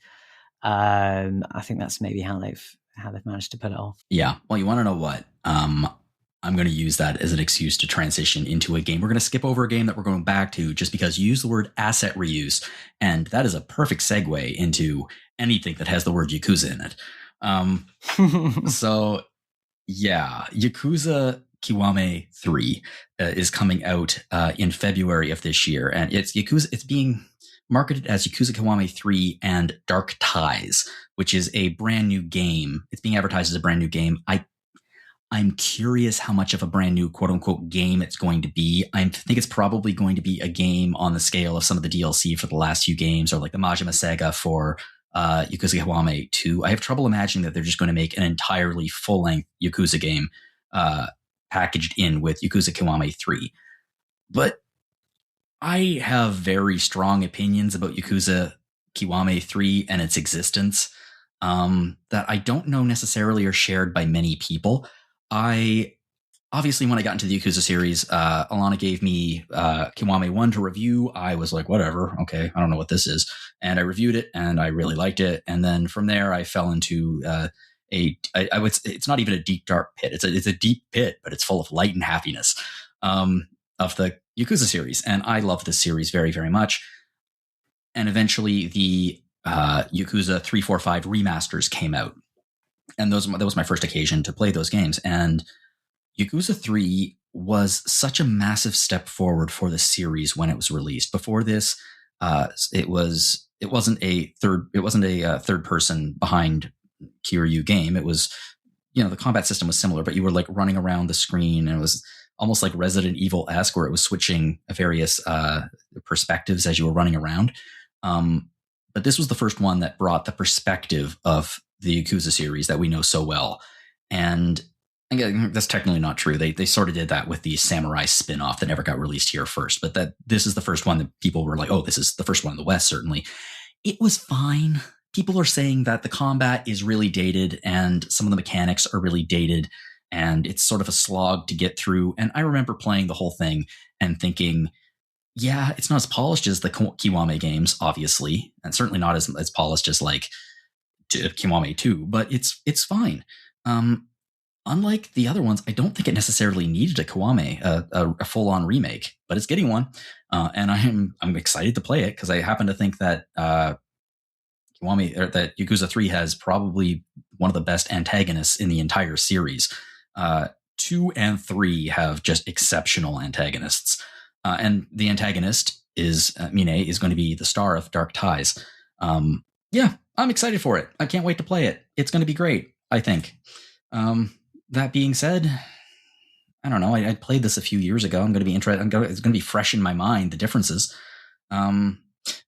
I think that's maybe how they've managed to pull it off. Yeah. Well, you want to know what? I'm going to use that as an excuse to transition into a game. We're going to skip over a game that we're going back to just because you use the word asset reuse, and that is a perfect segue into anything that has the word Yakuza in it. So, yeah, Yakuza Kiwami 3 is coming out in February of this year, and it's being marketed as Yakuza Kiwami 3 and Dark Ties, which is a brand new game. It's being advertised as a brand new game. I'm curious how much of a brand new quote unquote game it's going to be. I think it's probably going to be a game on the scale of some of the DLC for the last few games, or like the Majima Sega for Yakuza Kiwami 2. I have trouble imagining that they're just going to make an entirely full-length Yakuza game packaged in with Yakuza Kiwami 3. But I have very strong opinions about Yakuza Kiwami 3 and its existence that I don't know necessarily are shared by many people. Obviously, when I got into the Yakuza series, Alana gave me Kiwami 1 to review. I was like, whatever, okay, I don't know what this is. And I reviewed it, and I really liked it. And then from there, I fell into it's not even a deep, dark pit. It's a deep pit, but it's full of light and happiness of the Yakuza series. And I love this series very, very much. And eventually, the Yakuza 3, 4, 5 remasters came out. And that was my first occasion to play those games. And Yakuza 3 was such a massive step forward for the series when it was released. Before this, it wasn't a third person behind Kiryu game. It was, the combat system was similar, but you were like running around the screen, and it was almost like Resident Evil-esque, where it was switching various perspectives as you were running around. But this was the first one that brought the perspective of the Yakuza series that we know so well. And again, that's technically not true. They sort of did that with the Samurai spin-off that never got released here first. But this is the first one that people were like, oh, this is the first one in the West, certainly. It was fine. People are saying that the combat is really dated and some of the mechanics are really dated, and it's sort of a slog to get through. And I remember playing the whole thing and thinking, yeah, it's not as polished as the Kiwami games, obviously, and certainly not as polished as like Kiwami 2, but it's fine. Unlike the other ones, I don't think it necessarily needed a Kiwami, a full-on remake, but it's getting one, and I'm excited to play it because I happen to think that Kiwami, or that Yakuza 3 has probably one of the best antagonists in the entire series. 2 and 3 have just exceptional antagonists, and the antagonist is Mine is going to be the star of Dark Ties. Yeah, I'm excited for it. I can't wait to play it. It's going to be great, I think. That being said, I don't know. I played this a few years ago. I'm going to be interested. It's going to be fresh in my mind, the differences.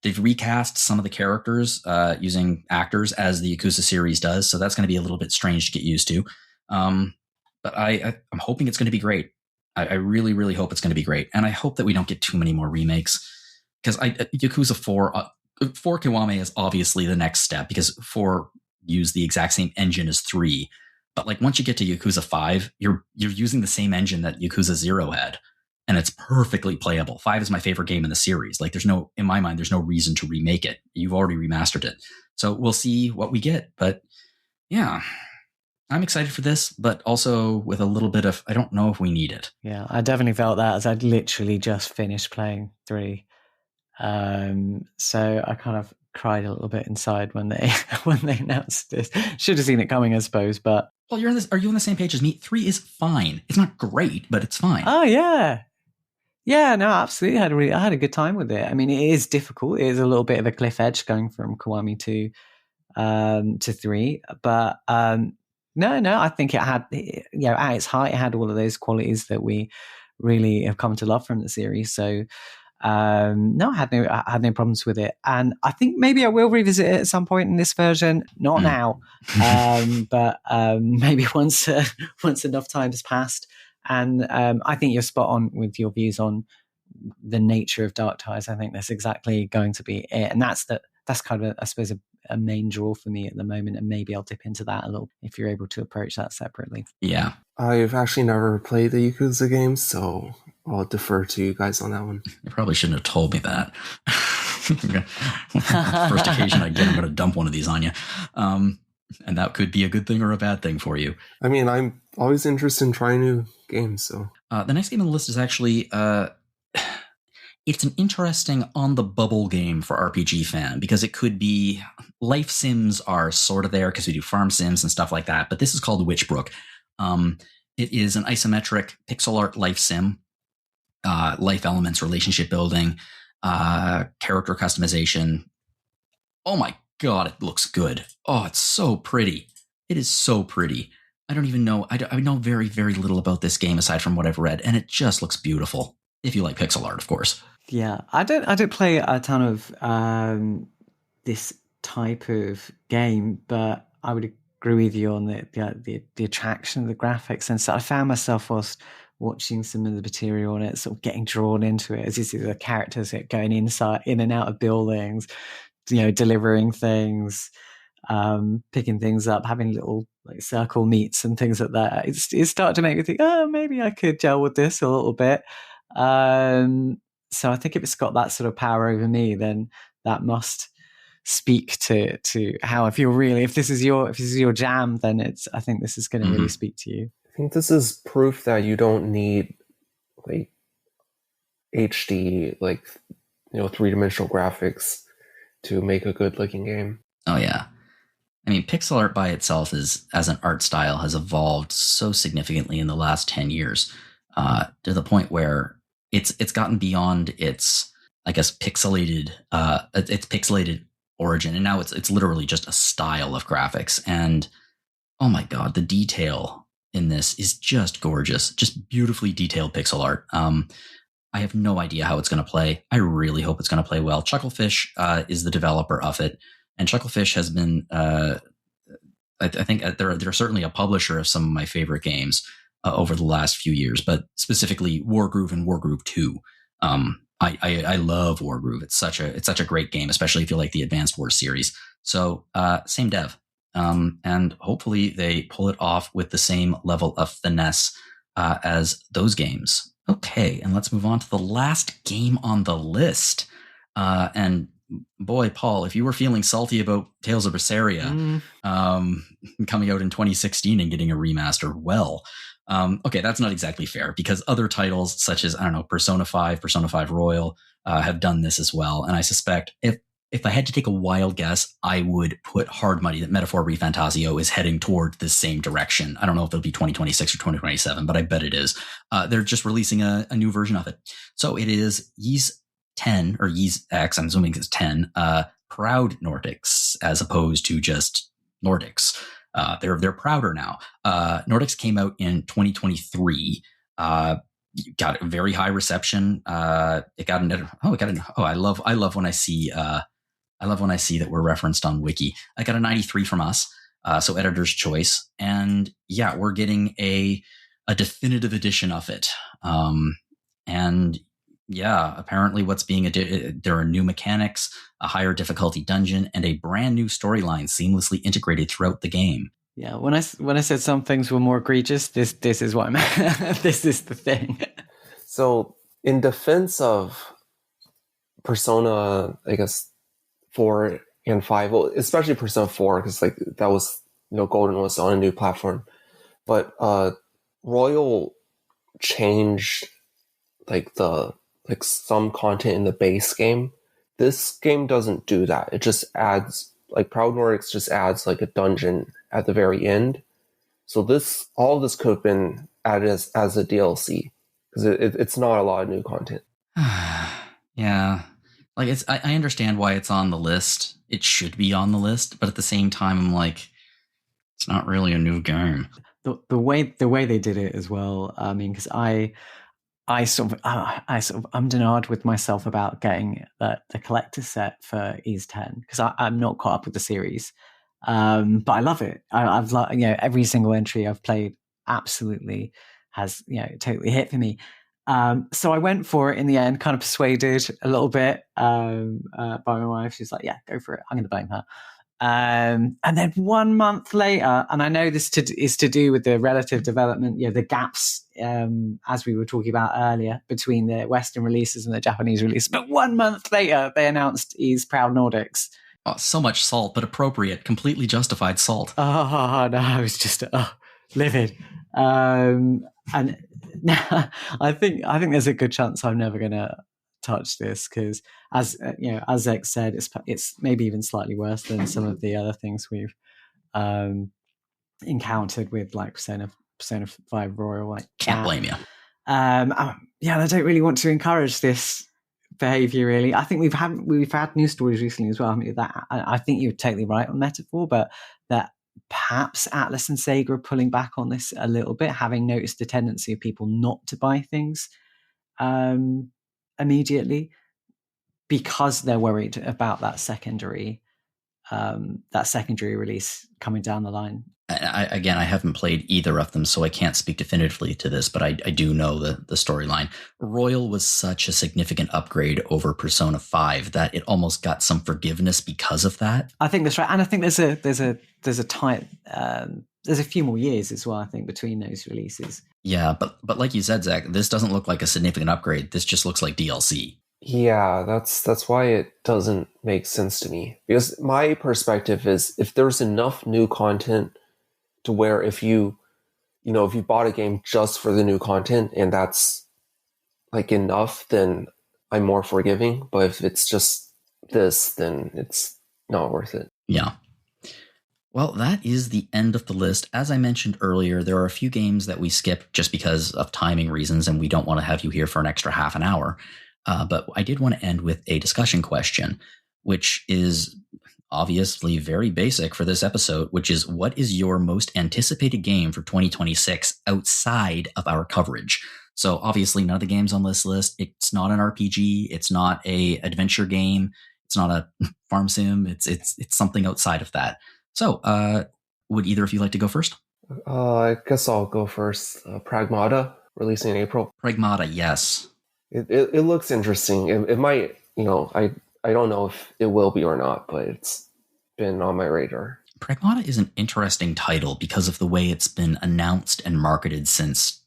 They've recast some of the characters using actors as the Yakuza series does, so that's going to be a little bit strange to get used to. But I'm hoping it's going to be great. I really, really hope it's going to be great. And I hope that we don't get too many more remakes, because Yakuza 4 Kiwami is obviously the next step, because 4 used the exact same engine as 3. But like once you get to Yakuza 5, you're using the same engine that Yakuza 0 had, and it's perfectly playable. 5 is my favorite game in the series. Like in my mind, there's no reason to remake it. You've already remastered it. So we'll see what we get. But yeah, I'm excited for this, but also with a little bit of, I don't know if we need it. Yeah, I definitely felt that, as I'd literally just finished playing 3. So I kind of cried a little bit inside when they announced this. Should have seen it coming, I suppose, but... Well, are you on the same page as me? 3 is fine. It's not great, but it's fine. Oh, yeah. Yeah, no, absolutely. I had a good time with it. I mean, it is difficult. It is a little bit of a cliff edge going from Kiwami to 3. But no, I think it had, at its height, it had all of those qualities that we really have come to love from the series. So no, I had no problems with it, and I think maybe I will revisit it at some point in this version. Not now, but maybe once enough time has passed. And I think you're spot on with your views on the nature of Dark Ties. I think that's exactly going to be it, and that's kind of I suppose a main draw for me at the moment. And maybe I'll dip into that a little if you're able to approach that separately. Yeah, I've actually never played the Yakuza games, so I'll defer to you guys on that one. You probably shouldn't have told me that. First occasion I get, I'm going to dump one of these on you. And that could be a good thing or a bad thing for you. I mean, I'm always interested in trying new games. So the next game on the list is actually, it's an interesting on the bubble game for RPGFan, because it could be, life sims are sort of there because we do farm sims and stuff like that. But this is called Witchbrook. It is an isometric pixel art life sim. Life elements, relationship building, character customization. Oh my God, it looks good. Oh, it's so pretty. It is so pretty. I don't even know. I know very, very little about this game aside from what I've read, and it just looks beautiful. If you like pixel art, of course. Yeah, I don't play a ton of this type of game, but I would agree with you on the attraction of the graphics. And so I found myself whilst watching some of the material on it, sort of getting drawn into it as you see the characters going in and out of buildings, delivering things, picking things up, having little like circle meets and things like that. It started to make me think, oh, maybe I could gel with this a little bit. So I think if it's got that sort of power over me, then that must speak to how I feel. Really, if this is your jam, then I think this is going to really speak to you. I think this is proof that you don't need like HD, like 3-dimensional graphics to make a good looking game. Oh yeah. I mean, pixel art by itself as an art style has evolved so significantly in the last 10 years, to the point where it's gotten beyond its, I guess, pixelated origin, and now it's literally just a style of graphics. And oh my god, the detail in this is just gorgeous, just beautifully detailed pixel art. I have no idea how it's going to play. I really hope it's going to play well. Chucklefish is the developer of it, and Chucklefish has been, I think they're certainly a publisher of some of my favorite games over the last few years, but specifically Wargroove and Wargroove 2. I love Wargroove. It's such a great game, especially if you like the Advanced Wars series. So same dev, and hopefully they pull it off with the same level of finesse as those games. Okay, and let's move on to the last game on the list. And boy, Paul, if you were feeling salty about Tales of Berseria coming out in 2016 and getting a remaster, well, okay, that's not exactly fair, because other titles such as, I don't know, Persona 5 Royal have done this as well. And I suspect if I had to take a wild guess, I would put hard money that Metaphor ReFantasio is heading toward the same direction. I don't know if it'll be 2026 or 2027, but I bet it is. They're just releasing a new version of it. So it is Ys 10, or Ys X, I'm assuming it's 10, proud Nordics, as opposed to just Nordics. They're prouder now. Nordics came out in 2023. Got a very high reception. I love when I see that we're referenced on Wiki. I got a 93 from us, so editor's choice, and yeah, we're getting a definitive edition of it. And yeah, apparently what's being there are new mechanics, a higher difficulty dungeon, and a brand new storyline seamlessly integrated throughout the game. Yeah, when I said some things were more egregious, this is what I meant. This is the thing. So, in defense of Persona, I guess 4 and 5, well, especially Persona 4, because like that was Golden was on a new platform, but Royal changed some content in the base game. This game doesn't do that. It just adds, like, Proud Nordics just adds like a dungeon at the very end. So all of this could have been added as a DLC, because it's not a lot of new content. Yeah, like I understand why it's on the list. It should be on the list, but at the same time, I'm like, it's not really a new game. The way they did it as well. I mean, because I sort of ummed and ahed with myself about getting the collector set for Ys 10, because I'm not caught up with the series, but I love it. I've every single entry I've played absolutely has totally hit for me. So I went for it in the end, kind of persuaded a little bit by my wife. She's like, "Yeah, go for it." I'm going to blame her. And then 1 month later, and I know this is to do with the relative development, the gaps, as we were talking about earlier, between the Western releases and the Japanese release. But 1 month later, they announced Ys Proud Nordics. Oh, so much salt, but appropriate, completely justified salt. Oh no, I was just livid. And I think there's a good chance I'm never going to touch this, because as Zek said, it's maybe even slightly worse than some of the other things we've encountered with, like Persona 5 Royal. Like, can't blame you. I don't really want to encourage this behavior, really. I think we've had news stories recently as well. I mean, that I think you're totally right on Metaphor, but that perhaps Atlas and Sega are pulling back on this a little bit, having noticed the tendency of people not to buy things immediately because they're worried about that secondary release coming down the line. I haven't played either of them, so I can't speak definitively to this, but I do know the storyline. Royal was such a significant upgrade over Persona 5 that it almost got some forgiveness because of that. I think that's right, and I think there's a few more years as well, I think, between those releases. Yeah, but like you said, Zach, this doesn't look like a significant upgrade. This just looks like DLC. Yeah, that's why it doesn't make sense to me. Because my perspective is, if there's enough new content to where if you bought a game just for the new content and that's like enough, then I'm more forgiving. But if it's just this, then it's not worth it. Yeah. Well, that is the end of the list. As I mentioned earlier, there are a few games that we skipped just because of timing reasons, and we don't want to have you here for an extra half an hour. But I did want to end with a discussion question, which is obviously very basic for this episode, which is, what is your most anticipated game for 2026 outside of our coverage? So obviously none of the games on this list, it's not an RPG, it's not a adventure game, it's not a farm sim, it's something outside of that. So would either of you like to go first? I guess I'll go first. Pragmata, releasing in April. Pragmata, yes. It looks interesting. It might, I don't know if it will be or not, but it's been on my radar. Pragmata is an interesting title because of the way it's been announced and marketed since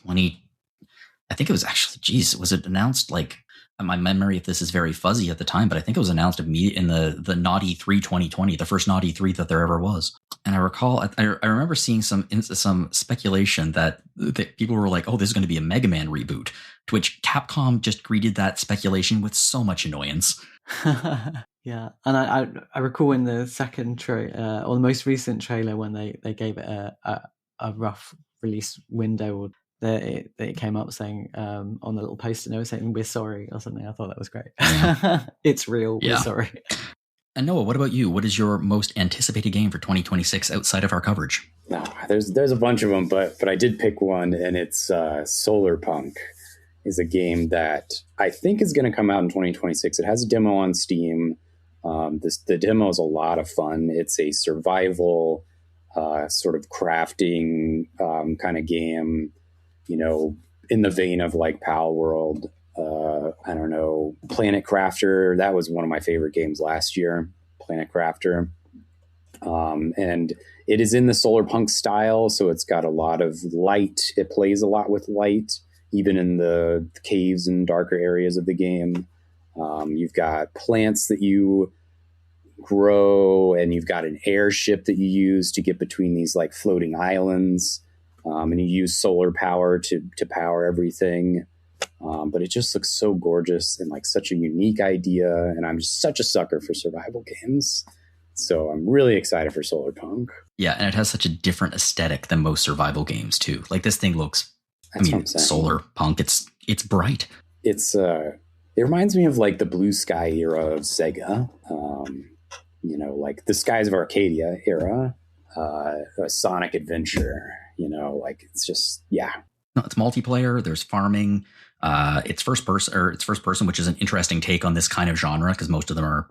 I think it was actually, was it announced like, my memory of this is very fuzzy at the time, but I think it was announced immediately in the Naughty 3 2020, the first Naughty 3 that there ever was. And I recall, I remember seeing some speculation that people were like, oh, this is going to be a Mega Man reboot, to which Capcom just greeted that speculation with so much annoyance. Yeah, and I recall in the second or the most recent trailer when they gave it a rough release window, that it came up saying on the little poster note saying "we're sorry" or something. I thought that was great. Yeah. It's real. Yeah. We're sorry. And Noah, what about you? What is your most anticipated game for 2026 outside of our coverage? No, there's a bunch of them, but I did pick one, and it's Solar Punk. Is a game that I think is going to come out in 2026. It has a demo on Steam. The demo is a lot of fun. It's a survival sort of crafting kind of game. In the vein of like Pal World, I don't know, Planet Crafter. That was one of my favorite games last year, Planet Crafter. And it is in the solar punk style, so it's got a lot of light. It plays a lot with light, even in the caves and darker areas of the game. You've got plants that you grow, and you've got an airship that you use to get between these like floating islands. And you use solar power to power everything. But it just looks so gorgeous and like such a unique idea. And I'm just such a sucker for survival games. So I'm really excited for Solar Punk. Yeah, and it has such a different aesthetic than most survival games too. Like this thing looks, Solar Punk, it's bright. It reminds me of like the Blue Sky era of Sega. Like the Skies of Arcadia era, a Sonic Adventure. It's just, yeah. No, it's multiplayer. There's farming. It's first person, which is an interesting take on this kind of genre because most of them are,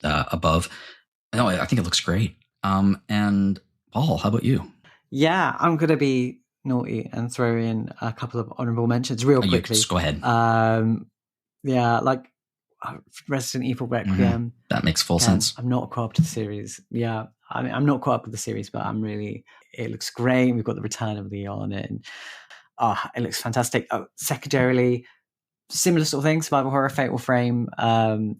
above. No, I think it looks great. And Paul, how about you? Yeah, I'm going to be naughty and throw in a couple of honorable mentions real quickly. Just go ahead. Like Resident Evil Requiem. Mm-hmm. That makes full sense. I'm not caught up to the series. Yeah, I'm not caught up with the series, but it looks great. We've got the return of Leon, and it looks fantastic. Secondarily, similar sort of thing, survival horror, Fatal Frame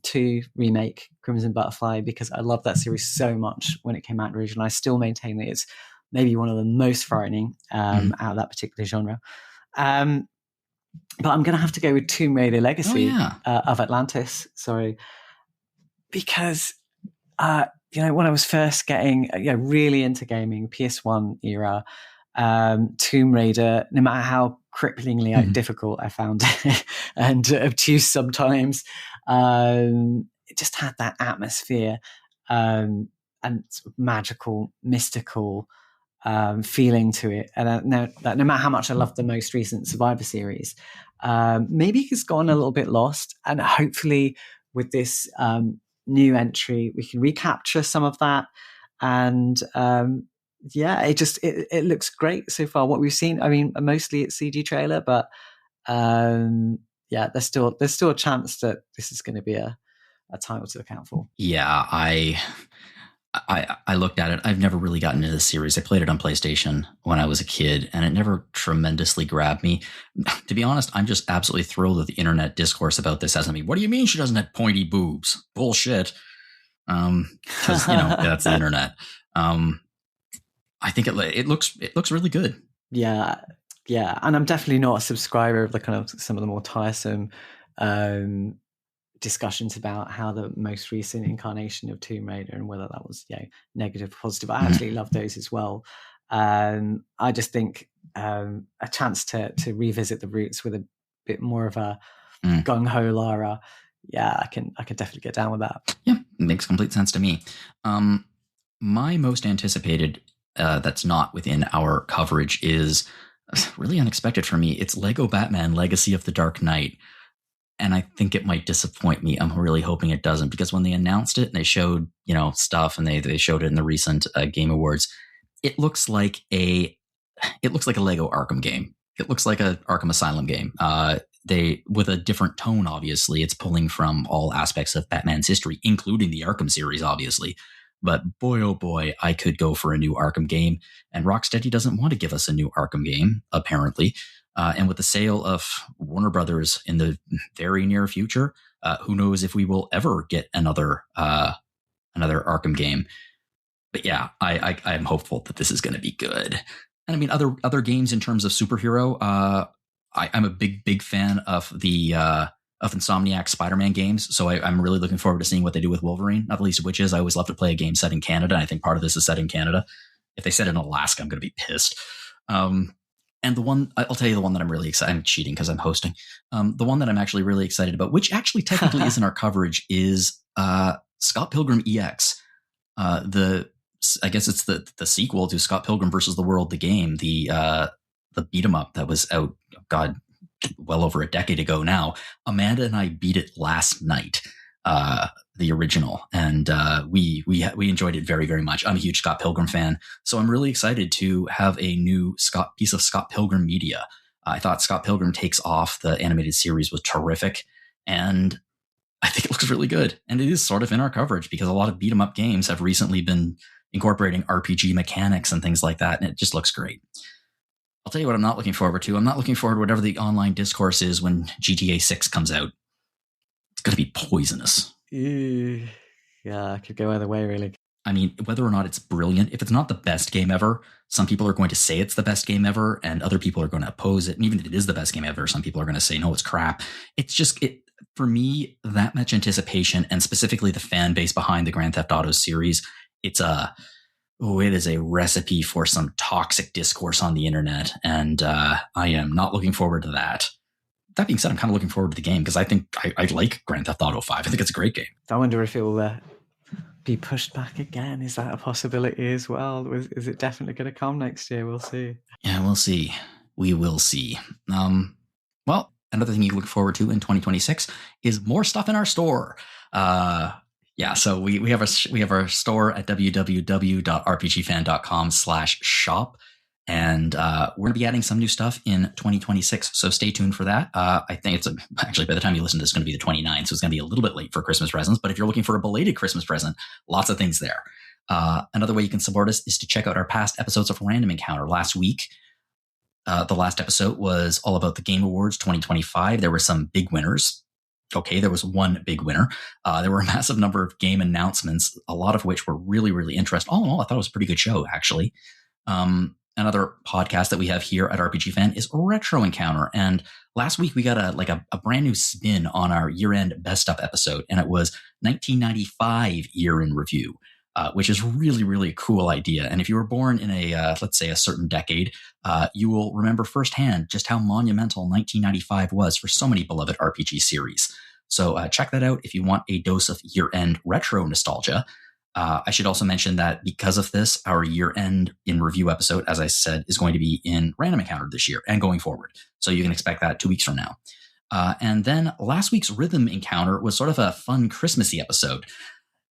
2 remake, Crimson Butterfly, because I love that series so much when it came out originally. I still maintain that it's maybe one of the most frightening out of that particular genre. But I'm going to have to go with Tomb Raider Legacy of Atlantis. Sorry, because when I was first getting really into gaming, PS1 era, Tomb Raider, no matter how cripplingly difficult I found it and obtuse sometimes, it just had that atmosphere. And and sort of magical, mystical feeling to it. And no matter how much I love the most recent Survivor series, maybe it's gone a little bit lost. And hopefully with this new entry, we can recapture some of that. And it looks great so far. What we've seen, I mean, mostly it's CG trailer, but there's still a chance that this is going to be a title to look out for. Yeah, I looked at it. I've never really gotten into this series. I played it on PlayStation when I was a kid, and it never tremendously grabbed me. To be honest, I'm just absolutely thrilled with the internet discourse about this. Hasn't me. What do you mean she doesn't have pointy boobs? Bullshit. Because that's the internet. I think it looks really good. Yeah, and I'm definitely not a subscriber of the kind of some of the more tiresome discussions about how the most recent incarnation of Tomb Raider and whether that was negative or positive. I actually love those as well. I just think a chance to revisit the roots with a bit more of a gung ho Lara. Yeah, I can definitely get down with that. Yeah, it makes complete sense to me. My most anticipated that's not within our coverage is really unexpected for me. It's Lego Batman Legacy of the Dark Knight. And I think it might disappoint me. I'm really hoping it doesn't, because when they announced it and they showed, stuff, and they showed it in the recent Game Awards, it looks like a Lego Arkham game. It looks like a Arkham Asylum game. With a different tone, obviously. It's pulling from all aspects of Batman's history, including the Arkham series, obviously. But boy, oh boy, I could go for a new Arkham game. And Rocksteady doesn't want to give us a new Arkham game, apparently. And with the sale of Warner Brothers in the very near future, who knows if we will ever get another Arkham game. But yeah, I'm hopeful that this is going to be good. And I mean, other games in terms of superhero, I'm a big fan of the of Insomniac Spider-Man games. So I'm really looking forward to seeing what they do with Wolverine. Not the least of which is I always love to play a game set in Canada. I think part of this is set in Canada. If they set it in Alaska, I'm going to be pissed. And I'll tell you the one that I'm really excited. I'm cheating because I'm hosting. The one that I'm actually really excited about, which actually technically isn't our coverage, is Scott Pilgrim EX. I guess it's the sequel to Scott Pilgrim versus the World, the game, the beat 'em up that was out, well over a decade ago now. Amanda and I beat it last night, the original, and we enjoyed it very, very much. I'm a huge Scott Pilgrim fan, so I'm really excited to have a new piece of Scott Pilgrim media. I thought Scott Pilgrim Takes Off, the animated series, was terrific, and I think it looks really good. And it is sort of in our coverage because a lot of beat 'em up games have recently been incorporating RPG mechanics and things like that, and it just looks great. I'll tell you what I'm not looking forward to. I'm not looking forward to whatever the online discourse is when GTA 6 comes out. It's going to be poisonous. Yeah, it could go either way, really. I mean, whether or not it's brilliant, if it's not the best game ever, some people are going to say it's the best game ever, and other people are going to oppose it. And even if it is the best game ever, some people are going to say, no, it's crap. It's just, for me, that much anticipation, and specifically the fan base behind the Grand Theft Auto series, it is a recipe for some toxic discourse on the internet, and I am not looking forward to that. That being said, I'm kind of looking forward to the game because I think I like Grand Theft Auto 5. I think it's a great game. I wonder if it will be pushed back again. Is that a possibility as well? Is it definitely going to come next year? We'll see. Yeah, we'll see. We will see. Well, another thing you look forward to in 2026 is more stuff in our store. So we have our store at www.rpgfan.com/shop. And we're going to be adding some new stuff in 2026, so stay tuned for that. I think it's actually, by the time you listen to this, it's going to be the 29th, so it's going to be a little bit late for Christmas presents. But if you're looking for a belated Christmas present, lots of things there. Another way you can support us is to check out our past episodes of Random Encounter. Last week, the last episode was all about the Game Awards 2025. There were some big winners. Okay, there was one big winner. There were a massive number of game announcements, a lot of which were really, really interesting. All in all, I thought it was a pretty good show, actually. Another podcast that we have here at RPG Fan is Retro Encounter. And last week we got a brand new spin on our year-end best stuff episode. And it was 1995 year in review, which is really, really a cool idea. And if you were born in let's say a certain decade, you will remember firsthand just how monumental 1995 was for so many beloved RPG series. So check that out if you want a dose of year-end retro nostalgia. I should also mention that because of this, our year-end in review episode, as I said, is going to be in Random Encounter this year and going forward. So you can expect that 2 weeks from now. And then last week's Rhythm Encounter was sort of a fun Christmassy episode.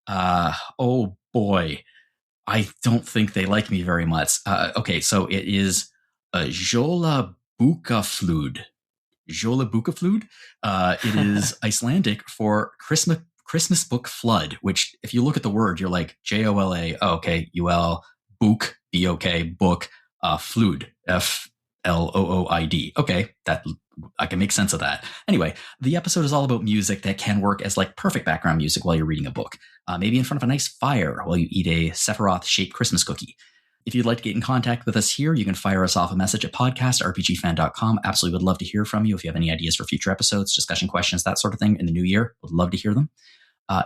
Oh boy, I don't think they like me very much. Okay, so it is Jola Bukaflud. Jola Bukaflud. It is Icelandic for Christmas book flood, which if you look at the word, you're like Jola, okay, UL, book, B-O-K, book, flood, F-L-O-O-I-D. Okay, that I can make sense of that. Anyway, the episode is all about music that can work as like perfect background music while you're reading a book, maybe in front of a nice fire while you eat a Sephiroth-shaped Christmas cookie. If you'd like to get in contact with us here, you can fire us off a message at podcast@rpgfan.com. Absolutely would love to hear from you. If you have any ideas for future episodes, discussion questions, that sort of thing in the new year, would love to hear them.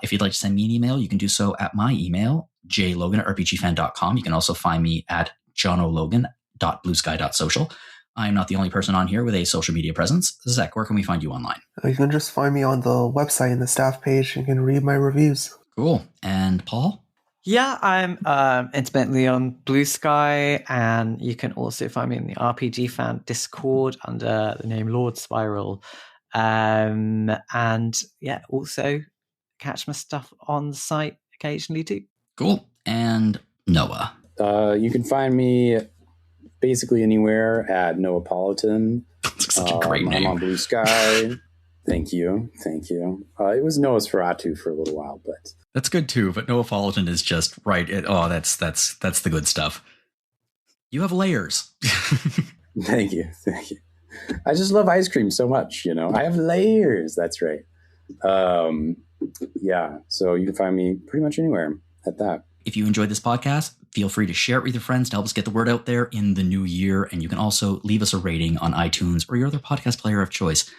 If you'd like to send me an email, you can do so at my email, jlogan@rpgfan.com. You can also find me at jonologan.bluesky.social. I'm not the only person on here with a social media presence. Zach, where can we find you online? You can just find me on the website in the staff page. You can read my reviews. Cool. And Paul? Yeah, I'm intimately on Blue Sky, and you can also find me in the RPG Fan Discord under the name Lord Spiral. And yeah, also catch my stuff on the site occasionally too. Cool. And Noah? You can find me basically anywhere at Noapolitan. That's such a great name. I'm on Blue Sky. Thank you. It was Nosferatu for a little while, but that's good too. But Noapolitan is just right. That's the good stuff. You have layers. Thank you. I just love ice cream so much. I have layers. That's right. Yeah. So you can find me pretty much anywhere at that. If you enjoyed this podcast, feel free to share it with your friends to help us get the word out there in the new year. And you can also leave us a rating on iTunes or your other podcast player of choice.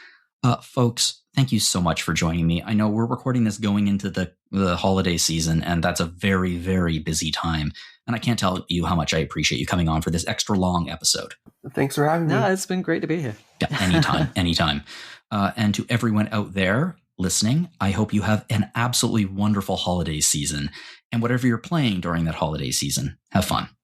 Folks, thank you so much for joining me. I know we're recording this going into the holiday season, and that's a very, very busy time. And I can't tell you how much I appreciate you coming on for this extra long episode. Thanks for having me. No, it's been great to be here. Yeah, anytime. And to everyone out there listening, I hope you have an absolutely wonderful holiday season. And whatever you're playing during that holiday season, have fun.